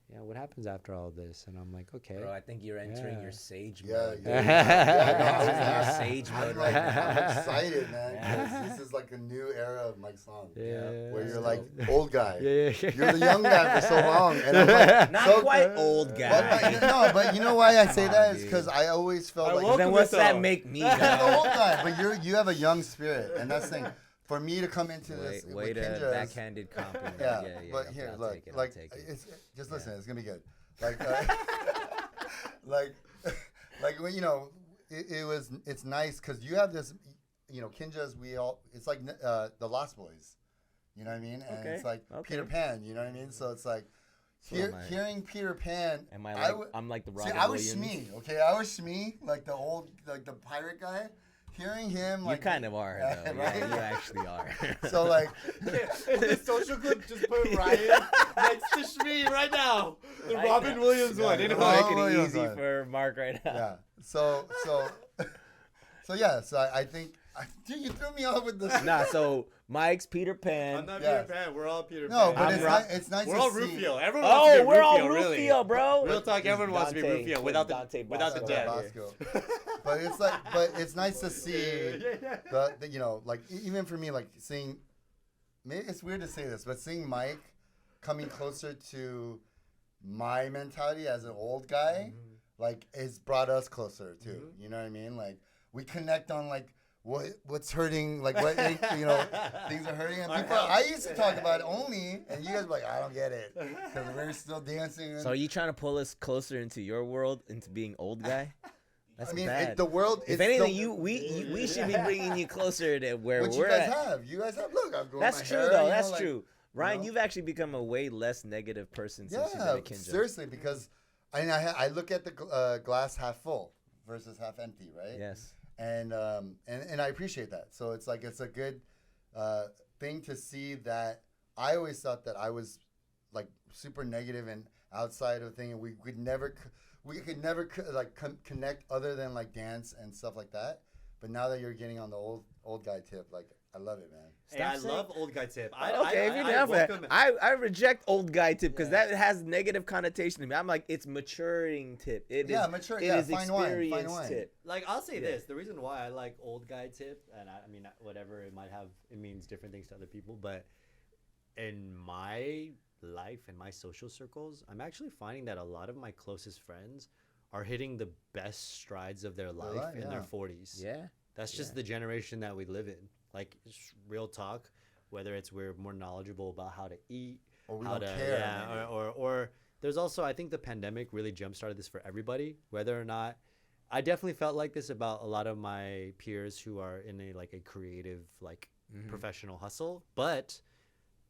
what happens after all this, and I'm like, okay. Bro, I think you're entering your sage Yeah, mode. yeah. Sage mode I'm right now. I'm excited, man. 'Cause this is like a new era of Mike's song. Yeah. Where you're like old guy. Yeah. You're the young guy for so long, and I'm like, Not quite old guy. but you know why I say Come that on, is because I always felt like Then welcome what's it, that though. make me? you're the guy? old guy, but you have a young spirit, and that's the thing. For me to come into this Way with to Kinjaz, backhanded compliment. yeah, Yeah. but Okay, here, I'll look, take it, I'll like, take it. it's just listen, it's gonna be good. Like, like when it's nice because you have this, Kinjaz. It's like the Lost Boys, you know what I mean? And it's like Peter Pan, you know what I mean? So it's like hearing Peter Pan. Am I like I'm like the Robin See, I was Williams? Shmi, okay? I was Shmi, like the old, like the pirate guy. Hearing him, like You kind of are, though. right? Yeah, you actually are. So like, In this social clip, just put Ryan next to Shmi right now. The Robin Williams one. Yeah. It'll Robin make it Williams easy one. for Mark right now. yeah. So yeah. So I think, dude, you threw me off with this. Nah, so Mike's Peter Pan. I'm not Yeah. Peter Pan. We're all Peter No, Pan. but I'm it's nice We're to all see. Rufio. Everyone wants to Oh, be we're all Rufio, really. Rufio, bro. Real talk, everyone wants to be Dante, Rufio without Dante the Bosco. dead. Bosco. But it's nice to see the like even for me, like seeing. Maybe it's weird to say this, but seeing Mike coming closer to my mentality as an old guy, like, it's brought us closer too. You know what I mean? Like, we connect on like what's hurting, like what things are hurting, and people. I used to talk about it only, and you guys were like, I don't get it, because we're still dancing. So are you trying to pull us closer into your world, into being old guy? That's bad. The world. If anything, we should be bringing you closer to where we're at. You guys have. Look, I'm growing That's my true, hair, though. That's true. Like, Ryan, you've actually become a way less negative person since you've been at Kinjaz. Seriously, because I look at the glass half full versus half empty, right? Yes. And I appreciate that. So it's like it's a good thing to see that. I always thought that I was like super negative and outside of the thing, and we could never like connect other than like dance and stuff like that. But now that you're getting on the old guy tip, like I love it, man. Hey, I love old guy tip. If you're down for that, I reject old guy tip because that has negative connotation to me. I'm like, it's maturing tip. It is experience tip. Like, I'll say this: the reason why I like old guy tip, and I mean, whatever it might have, it means different things to other people. But in my life and my social circles, I'm actually finding that a lot of my closest friends are hitting the best strides of their life in their 40s. Yeah, that's just the generation that we live in. Like, it's real talk, whether it's we're more knowledgeable about how to eat, or we how don't to care, or there's also, I think the pandemic really jump started this for everybody, whether or not. I definitely felt like this about a lot of my peers who are in a creative, like professional hustle, but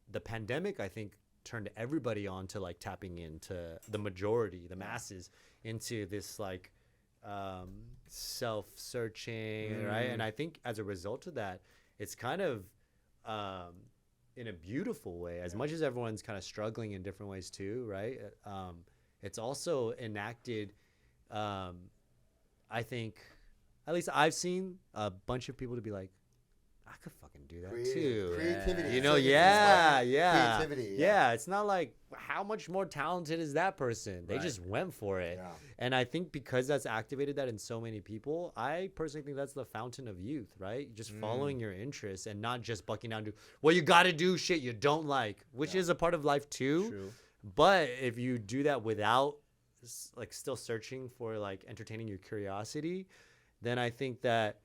the pandemic, I think, turned everybody on to like tapping into the majority, the masses, into this like self-searching, right? And I think as a result of that, it's kind of in a beautiful way, as much as everyone's kind of struggling in different ways too, right? It's also enacted, I think, at least I've seen a bunch of people to be like, I could fucking do that too. Creativity. You know, creativity. Yeah, it's not like, how much more talented is that person? They just went for it. Yeah. And I think because that's activated that in so many people, I personally think that's the fountain of youth, right? Just following your interests and not just bucking down to, well, you got to do shit you don't like, which is a part of life too. True. But if you do that without like still searching for like entertaining your curiosity, then I think that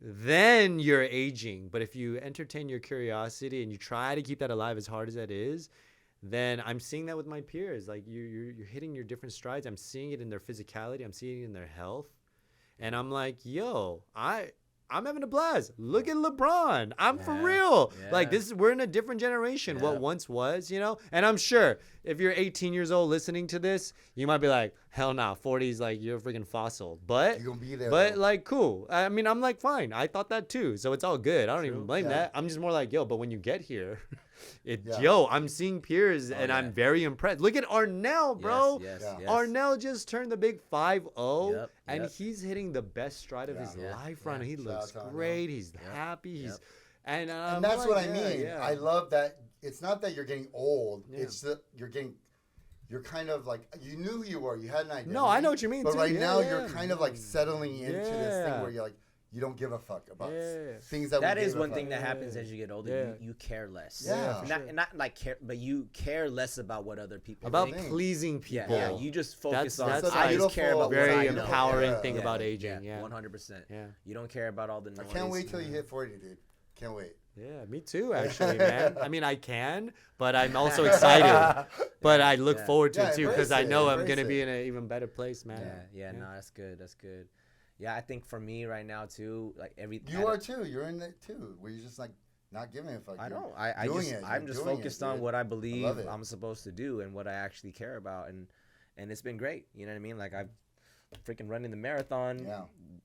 then you're aging. But if you entertain your curiosity and you try to keep that alive as hard as that is, then I'm seeing that with my peers. Like you're hitting your different strides. I'm seeing it in their physicality. I'm seeing it in their health. And I'm like, yo, I'm having a blast. Look at LeBron. I'm for real. Yeah. Like we're in a different generation. What once was, you know? And I'm sure if you're 18 years old listening to this, you might be like, hell no, 40's like, you're a freaking fossil. But you're gonna be there. But like, cool. I mean, I'm like, fine. I thought that too. So it's all good. I don't even blame that. I'm just more like, yo, but when you get here, I'm seeing peers and I'm very impressed. Look at Arnell, bro. Yes. Arnell just turned the big 5-0 and he's hitting the best stride of his life right now. He looks great. He's happy. And that's like, what I mean. Yeah. I love that. It's not that you're getting old. Yeah. It's that you're kind of like, you knew who you were. You had an identity. No, I know what you mean. But right now you're kind of like settling into this thing where you're like, you don't give a fuck about things that is one thing that happens as you get older. You care less. Not like care, but you care less about what other people think. Pleasing people. Yeah, you just focus on. That's I just care about very what I empowering thing about aging. 100%. Yeah, you don't care about all the noise. I can't wait till you hit 40, dude. Can't wait. Yeah, me too, actually, man. I mean, I can, but I'm also excited. But I look forward to it too, because I know I'm gonna be in an even better place, man. No, that's good. That's good. Yeah, I think for me right now too, like you are too. You're in it too. Where you're just like not giving a fuck. I don't. I'm just focused on what I believe I'm supposed to do and what I actually care about, and it's been great. You know what I mean? Like I've freaking running the marathon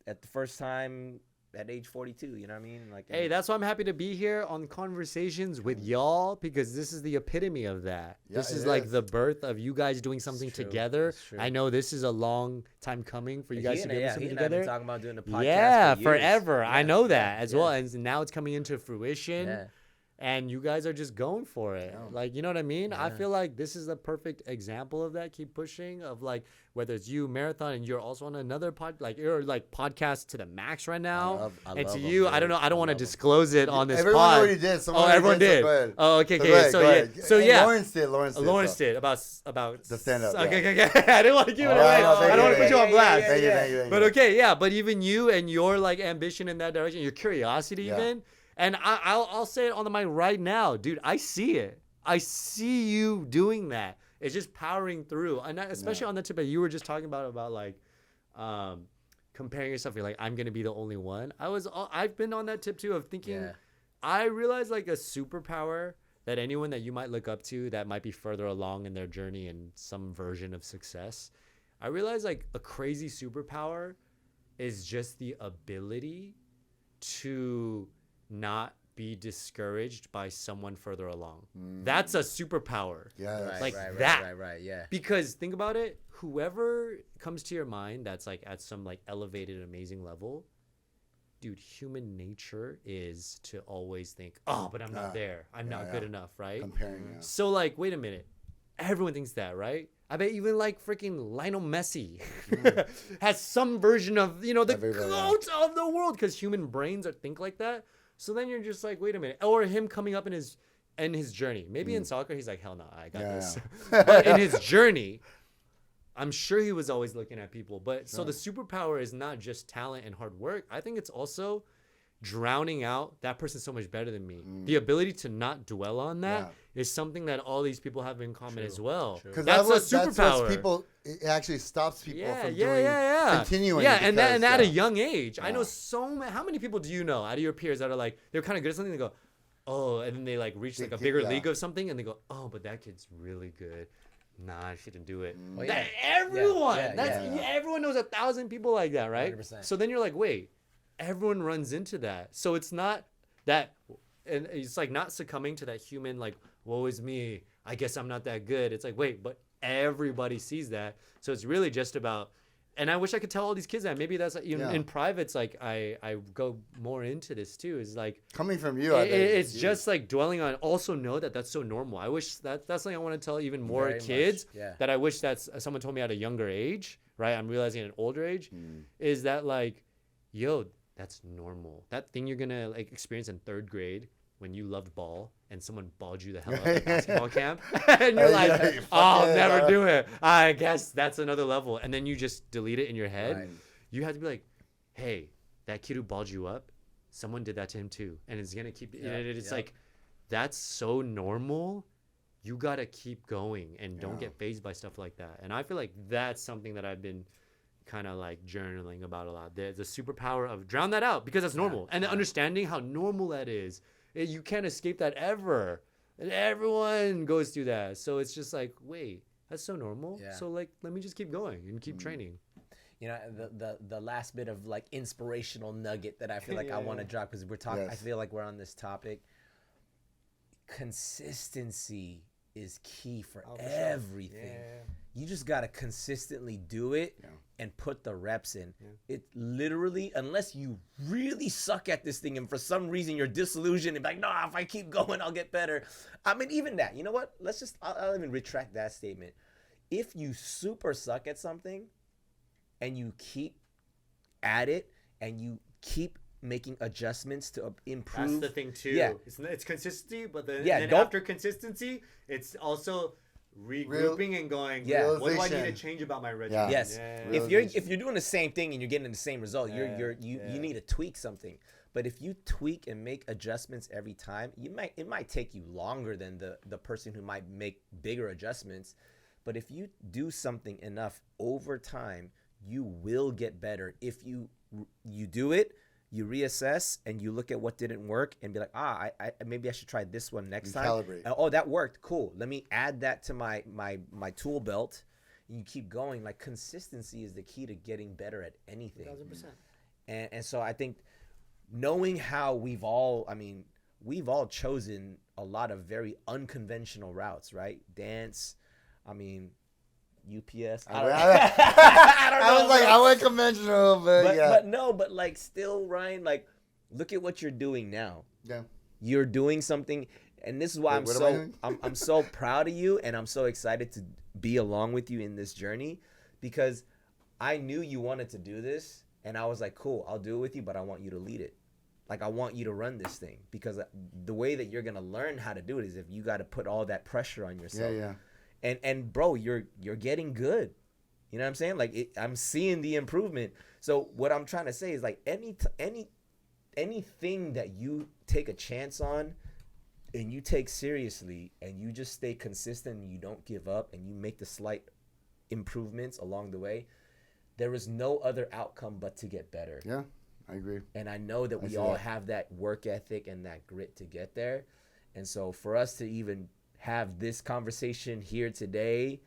at the first time at age 42. You know what I mean? Like, hey, that's why I'm happy to be here on Conversations with y'all, because this is the epitome of that. This is like the birth of you guys doing something together. I know this is a long time coming for you guys to do something together. Talking about doing a podcast. Forever. I know that as well, and now it's coming into fruition. and you guys are just going for it. Yeah. Like, you know what I mean? I Yeah. feel like this is a perfect example of that. Keep pushing of like, whether it's you, Marathon, and you're also on another you're like podcast to the max right now. I And love to them, you, dude. I don't know. I don't want to love them. disclose it on this Everyone pod. already did. Someone Oh, already everyone did. did. So go ahead. Oh, okay, So okay. go ahead, So go yeah, ahead. so And yeah. Lawrence did About the stand-up, Okay, yeah. okay. I didn't want to give it Oh, away. no, thank I don't you, want to put you on blast. Thank you. But okay, yeah. But even you and your like ambition in that direction, your curiosity, Yeah. even, and I'll say it on the mic right now, dude. I see it. I see you doing that. It's just powering through, and especially on the tip that you were just talking about like, comparing yourself. You're like, I'm gonna be the only one. I've been on that tip too of thinking. Yeah. I realize like a superpower that anyone that you might look up to that might be further along in their journey in some version of success. I realize like a crazy superpower is just the ability to not be discouraged by someone further along. That's a superpower. Yeah. Right, Like right, that. right, yeah. Because think about it, whoever comes to your mind that's like at some like elevated, amazing level, dude, human nature is to always think, oh, but I'm not there. I'm not good enough, right? Comparing. Yeah. So like, wait a minute. Everyone thinks that, right? I bet even like freaking Lionel Messi has some version of, the Everybody, GOAT of the world, because human brains think like that. So then you're just like, wait a minute. Or him coming up in his journey. Maybe in soccer, he's like, hell no, I got this. But in his journey, I'm sure he was always looking at people. But so the superpower is not just talent and hard work. I think it's also drowning out that person's so much better than me. The ability to not dwell on that is something that all these people have in common as well. Because That's a superpower. It actually stops people from continuing. continuing. Yeah, and because, at a young age, I know Yeah. so many. How many people do you know out of your peers that are like, they're kind of good at something, they go, oh, and then they like reach like a bigger league of something, and they go, oh, but that kid's really good. Nah, I shouldn't do it. Oh, yeah. Everyone, Yeah. everyone knows 1,000 people like that, right? 100%. So then you're like, wait, everyone runs into that. So it's not that, and it's like not succumbing to that human like, woe is me, I guess I'm not that good. It's like, wait, but everybody sees that. So it's really just about, and I wish I could tell all these kids that. Maybe that's like, even in private, it's like I go more into this too. Is like coming from you, it's just like dwelling on. Also know that that's so normal. I wish that's something I want to tell even more Very kids. much, yeah. That I wish that's someone told me at a younger age. Right, I'm realizing at an older age, is that like, yo, that's normal. That thing you're gonna like experience in 3rd grade when you loved ball and someone balled you the hell out at basketball camp, and you're like, I'll never do it. I guess that's another level. And then you just delete it in your head. Right. You have to be like, hey, that kid who balled you up, someone did that to him too, and it's gonna keep. It's like, that's so normal. You gotta keep going and don't get fazed by stuff like that. And I feel like that's something that I've been kind of like journaling about a lot. The superpower of drown that out, because that's normal, and understanding how normal that is. You can't escape that ever, and everyone goes through that. So it's just like, wait, that's so normal. Yeah. So like, let me just keep going and keep training. The last bit of like inspirational nugget that I feel like I want to drop, because we're talking. I feel like we're on this topic. Consistency is key for everything. You just gotta consistently do it and put the reps in. It literally, unless you really suck at this thing and for some reason you're disillusioned and like, nah, if I keep going, I'll get better. I mean, even that, you know what? I'll even retract that statement. If you super suck at something and you keep at it and you keep making adjustments to improve. That's the thing too. Yeah. It's consistency, but then don't- after consistency, it's also regrouping and going, what do I need to change about my regimen? Yes. Yeah. If you're doing the same thing and you're getting the same result, you need to tweak something. But if you tweak and make adjustments every time, it might take you longer than the person who might make bigger adjustments. But if you do something enough over time, you will get better. If you do it, you reassess and you look at what didn't work and be like, I maybe I should try this one next time. Calibrate. Oh, that worked. Cool. Let me add that to my tool belt. You keep going. Like, consistency is the key to getting better at anything. 1,000%. And so I think knowing how we've all chosen a lot of very unconventional routes, right? Dance, UPS. I don't know. I was like, I went conventional, but like still, Ryan, like, look at what you're doing now. Yeah. You're doing something, and this is why I'm so proud of you, and I'm so excited to be along with you in this journey, because I knew you wanted to do this, and I was like, cool, I'll do it with you, but I want you to lead it. Like, I want you to run this thing, because the way that you're gonna learn how to do it is if you got to put all that pressure on yourself. And bro, you're getting good. You know what I'm saying? Like, I'm seeing the improvement. So what I'm trying to say is, like, anything that you take a chance on and you take seriously and you just stay consistent and you don't give up and you make the slight improvements along the way, there is no other outcome but to get better. Yeah, I agree. And I know that we all have that work ethic and that grit to get there. And so for us to even have this conversation here today,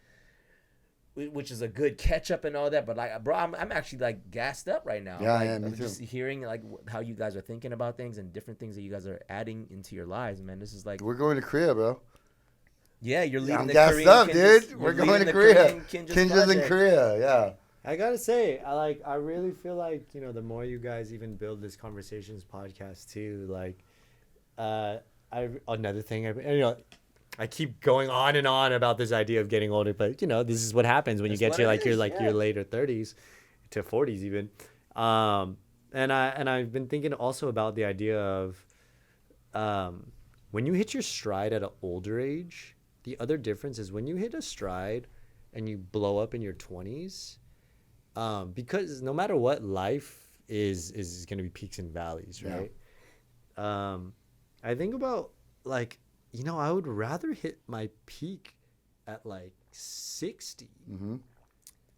which is a good catch up and all that, but like, bro, I'm actually like gassed up right now. Yeah, like, yeah, me I'm too. just hearing like how you guys are thinking about things and different things that you guys are adding into your lives, man. This is like, We're going to Korea, bro. yeah, you're leading I'm the gassed Korean up, Kinjaz, dude. We're you're going leading to the Korea. Korean Kinjaz in project. Korea, yeah. I gotta say, I really feel like, you know, the more you guys even build this Conversations podcast too, like, another thing, I keep going on and on about this idea of getting older, but you know, this is what happens when you get to like your later 30s to 40s even. And I've been thinking also about the idea of when you hit your stride at an older age, the other difference is when you hit a stride and you blow up in your 20s, because no matter what, life is going to be peaks and valleys, right? I think about like, you know, I would rather hit my peak at like 60. Mm-hmm.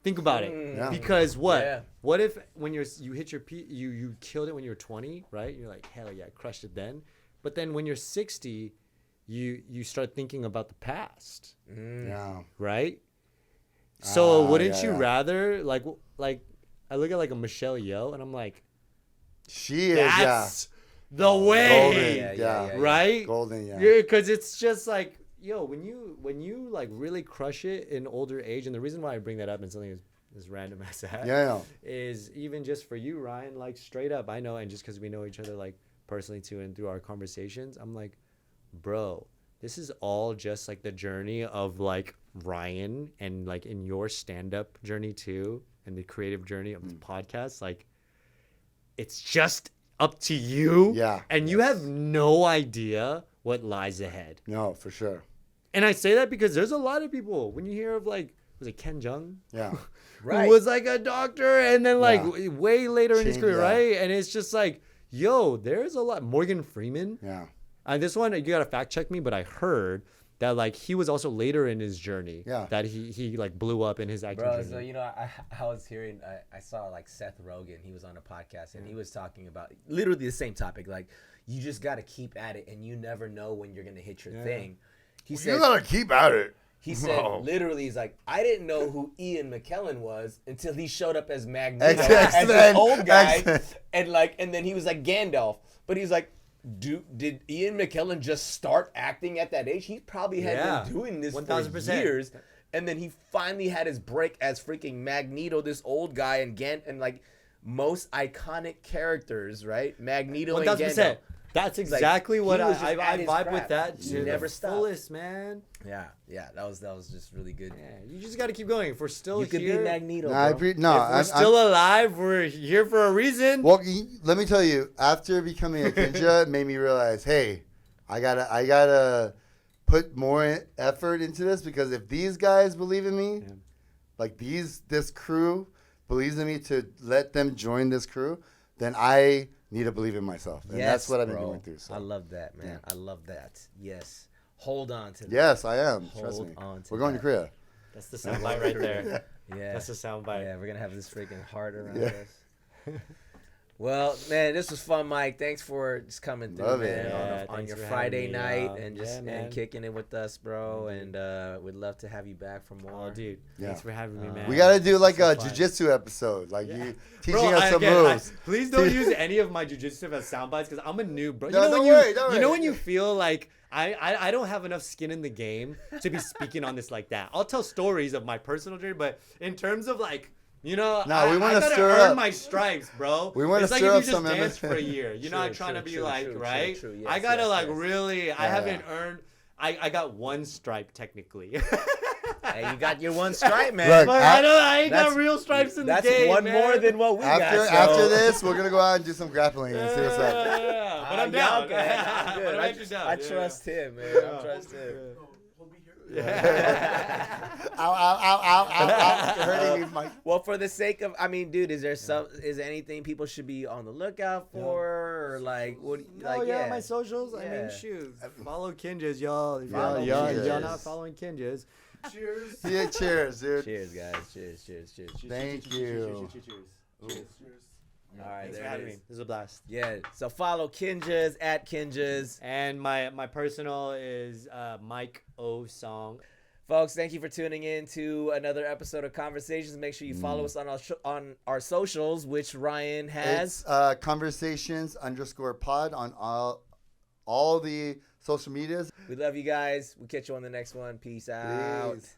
Think about it. Yeah. Because what? Yeah. What if when you hit your peak, you killed it when you were 20, right? You're like, hell yeah, I crushed it then. But then when you're 60, you start thinking about the past, Yeah. right? So wouldn't yeah, you yeah. rather like I look at like a Michelle Yeoh and I'm like, She is, yeah. that's the way, Golden, yeah. right? Golden, yeah. Yeah, because it's just like, yo, when you like really crush it in older age, and the reason why I bring that up and something as random as that, Yeah. is even just for you, Ryan, like straight up, I know, and just because we know each other like personally too, and through our conversations, I'm like, bro, this is all just like the journey of like Ryan, and like in your stand-up journey too, and the creative journey of the podcast, like it's just up to you. Yeah. And you have no idea what lies ahead. No, for sure. And I say that because there's a lot of people, when you hear of like, was it Ken Jeong? Yeah. Right. Who was like a doctor and then like way later in his career, yeah. right? And it's just like, yo, there's a lot. Morgan Freeman. Yeah. This one, you gotta fact check me, but I heard that like he was also later in his journey. Yeah. That he like blew up in his acting Bro, journey. so you know, I was hearing, I saw like Seth Rogen, he was on a podcast and he was talking about literally the same topic, like you just got to keep at it and you never know when you're gonna hit your thing. He said, You gotta keep at it. he said literally, he's like, I didn't know who Ian McKellen was until he showed up as Magneto, as this old guy, and then he was like Gandalf, but he's like, did Ian McKellen just start acting at that age? He probably had been doing this 1000%. for years, and then he finally had his break as freaking Magneto, this old guy, and like most iconic characters, right? Magneto and 1000%. Gandalf. That's Like, exactly what he was just I at his vibe craft. with that He to never the stopped. fullest, man. Yeah, that was just really good. Yeah, you just got to keep going. If we're still You could be here, Magneto, No, bro. if we're still alive, we're here for a reason. Well, let me tell you, after becoming a Kinja, it made me realize, hey, I gotta put more effort into this, because if these guys believe in me, like this crew believes in me to let them join this crew, then I need to believe in myself. And that's what I've been going through. So. I love that, man. I love that. Yes. Hold on to that. Yes, I am. Trust Hold me. on to We're going to that. Korea. That's the soundbite right there. Yeah. That's the soundbite. Yeah, we're going to have this freaking heart around us. Well, man, this was fun, Mike. Thanks for just coming through, Love it. man, Yeah, on thanks your for Friday having me, night and just man. and kicking it with us, bro. And we'd love to have you back for more. Oh, dude. Yeah. Thanks for having me, man. We got to do like So a fun. jiu-jitsu episode, like you teaching Bro, us some again, moves. please don't use any of my jujitsu as sound bites, because I'm a noob, bro. You No, know don't when worry, you don't you know worry. when you feel like I don't have enough skin in the game to be speaking on this like that. I'll tell stories of my personal journey, but in terms of like You know, No, we wanna I gotta stir earn up. my stripes, bro. We wanna it's like stir if up you some just dance MMA. for a year. You're not True, trying to true, be true, like, true, right? true, I yes, gotta yes, like yes. really. I haven't earned. I got one stripe technically. Hey, you got your one stripe, man. Look, But I ain't got that's- real stripes in the That's game. one man. more than what we got. After so- this, we're gonna go out and do some grappling and see what's up. Yeah, but I'm Yeah, down. okay. I'm good. But I'm I, actually down. I yeah. trust him, man. I trust him. No, hold me here. Ow, ow, ow, ow, ow, ow. You're hurting me, Mike. Well, for the sake of, I mean, dude, is there anything people should be on the lookout for, or like, what? Like, Oh yeah, my socials. I Yeah. mean, shoot, follow Kinjaz, y'all. If Follow y'all Kinjaz. not following Kinjaz. Cheers. Yeah, cheers, dude. Cheers, guys. Cheers, cheers, cheers. Thank you. Cheers. All right, Thanks for there having it me. is. This is a blast. Yeah. So follow Kinjaz at Kinjaz. And my personal is Mike O Song. Folks, thank you for tuning in to another episode of Conversations. Make sure you follow us on our socials, which Ryan has. It's Conversations_pod on all the social medias. We love you guys. We'll catch you on the next one. Peace out. Peace.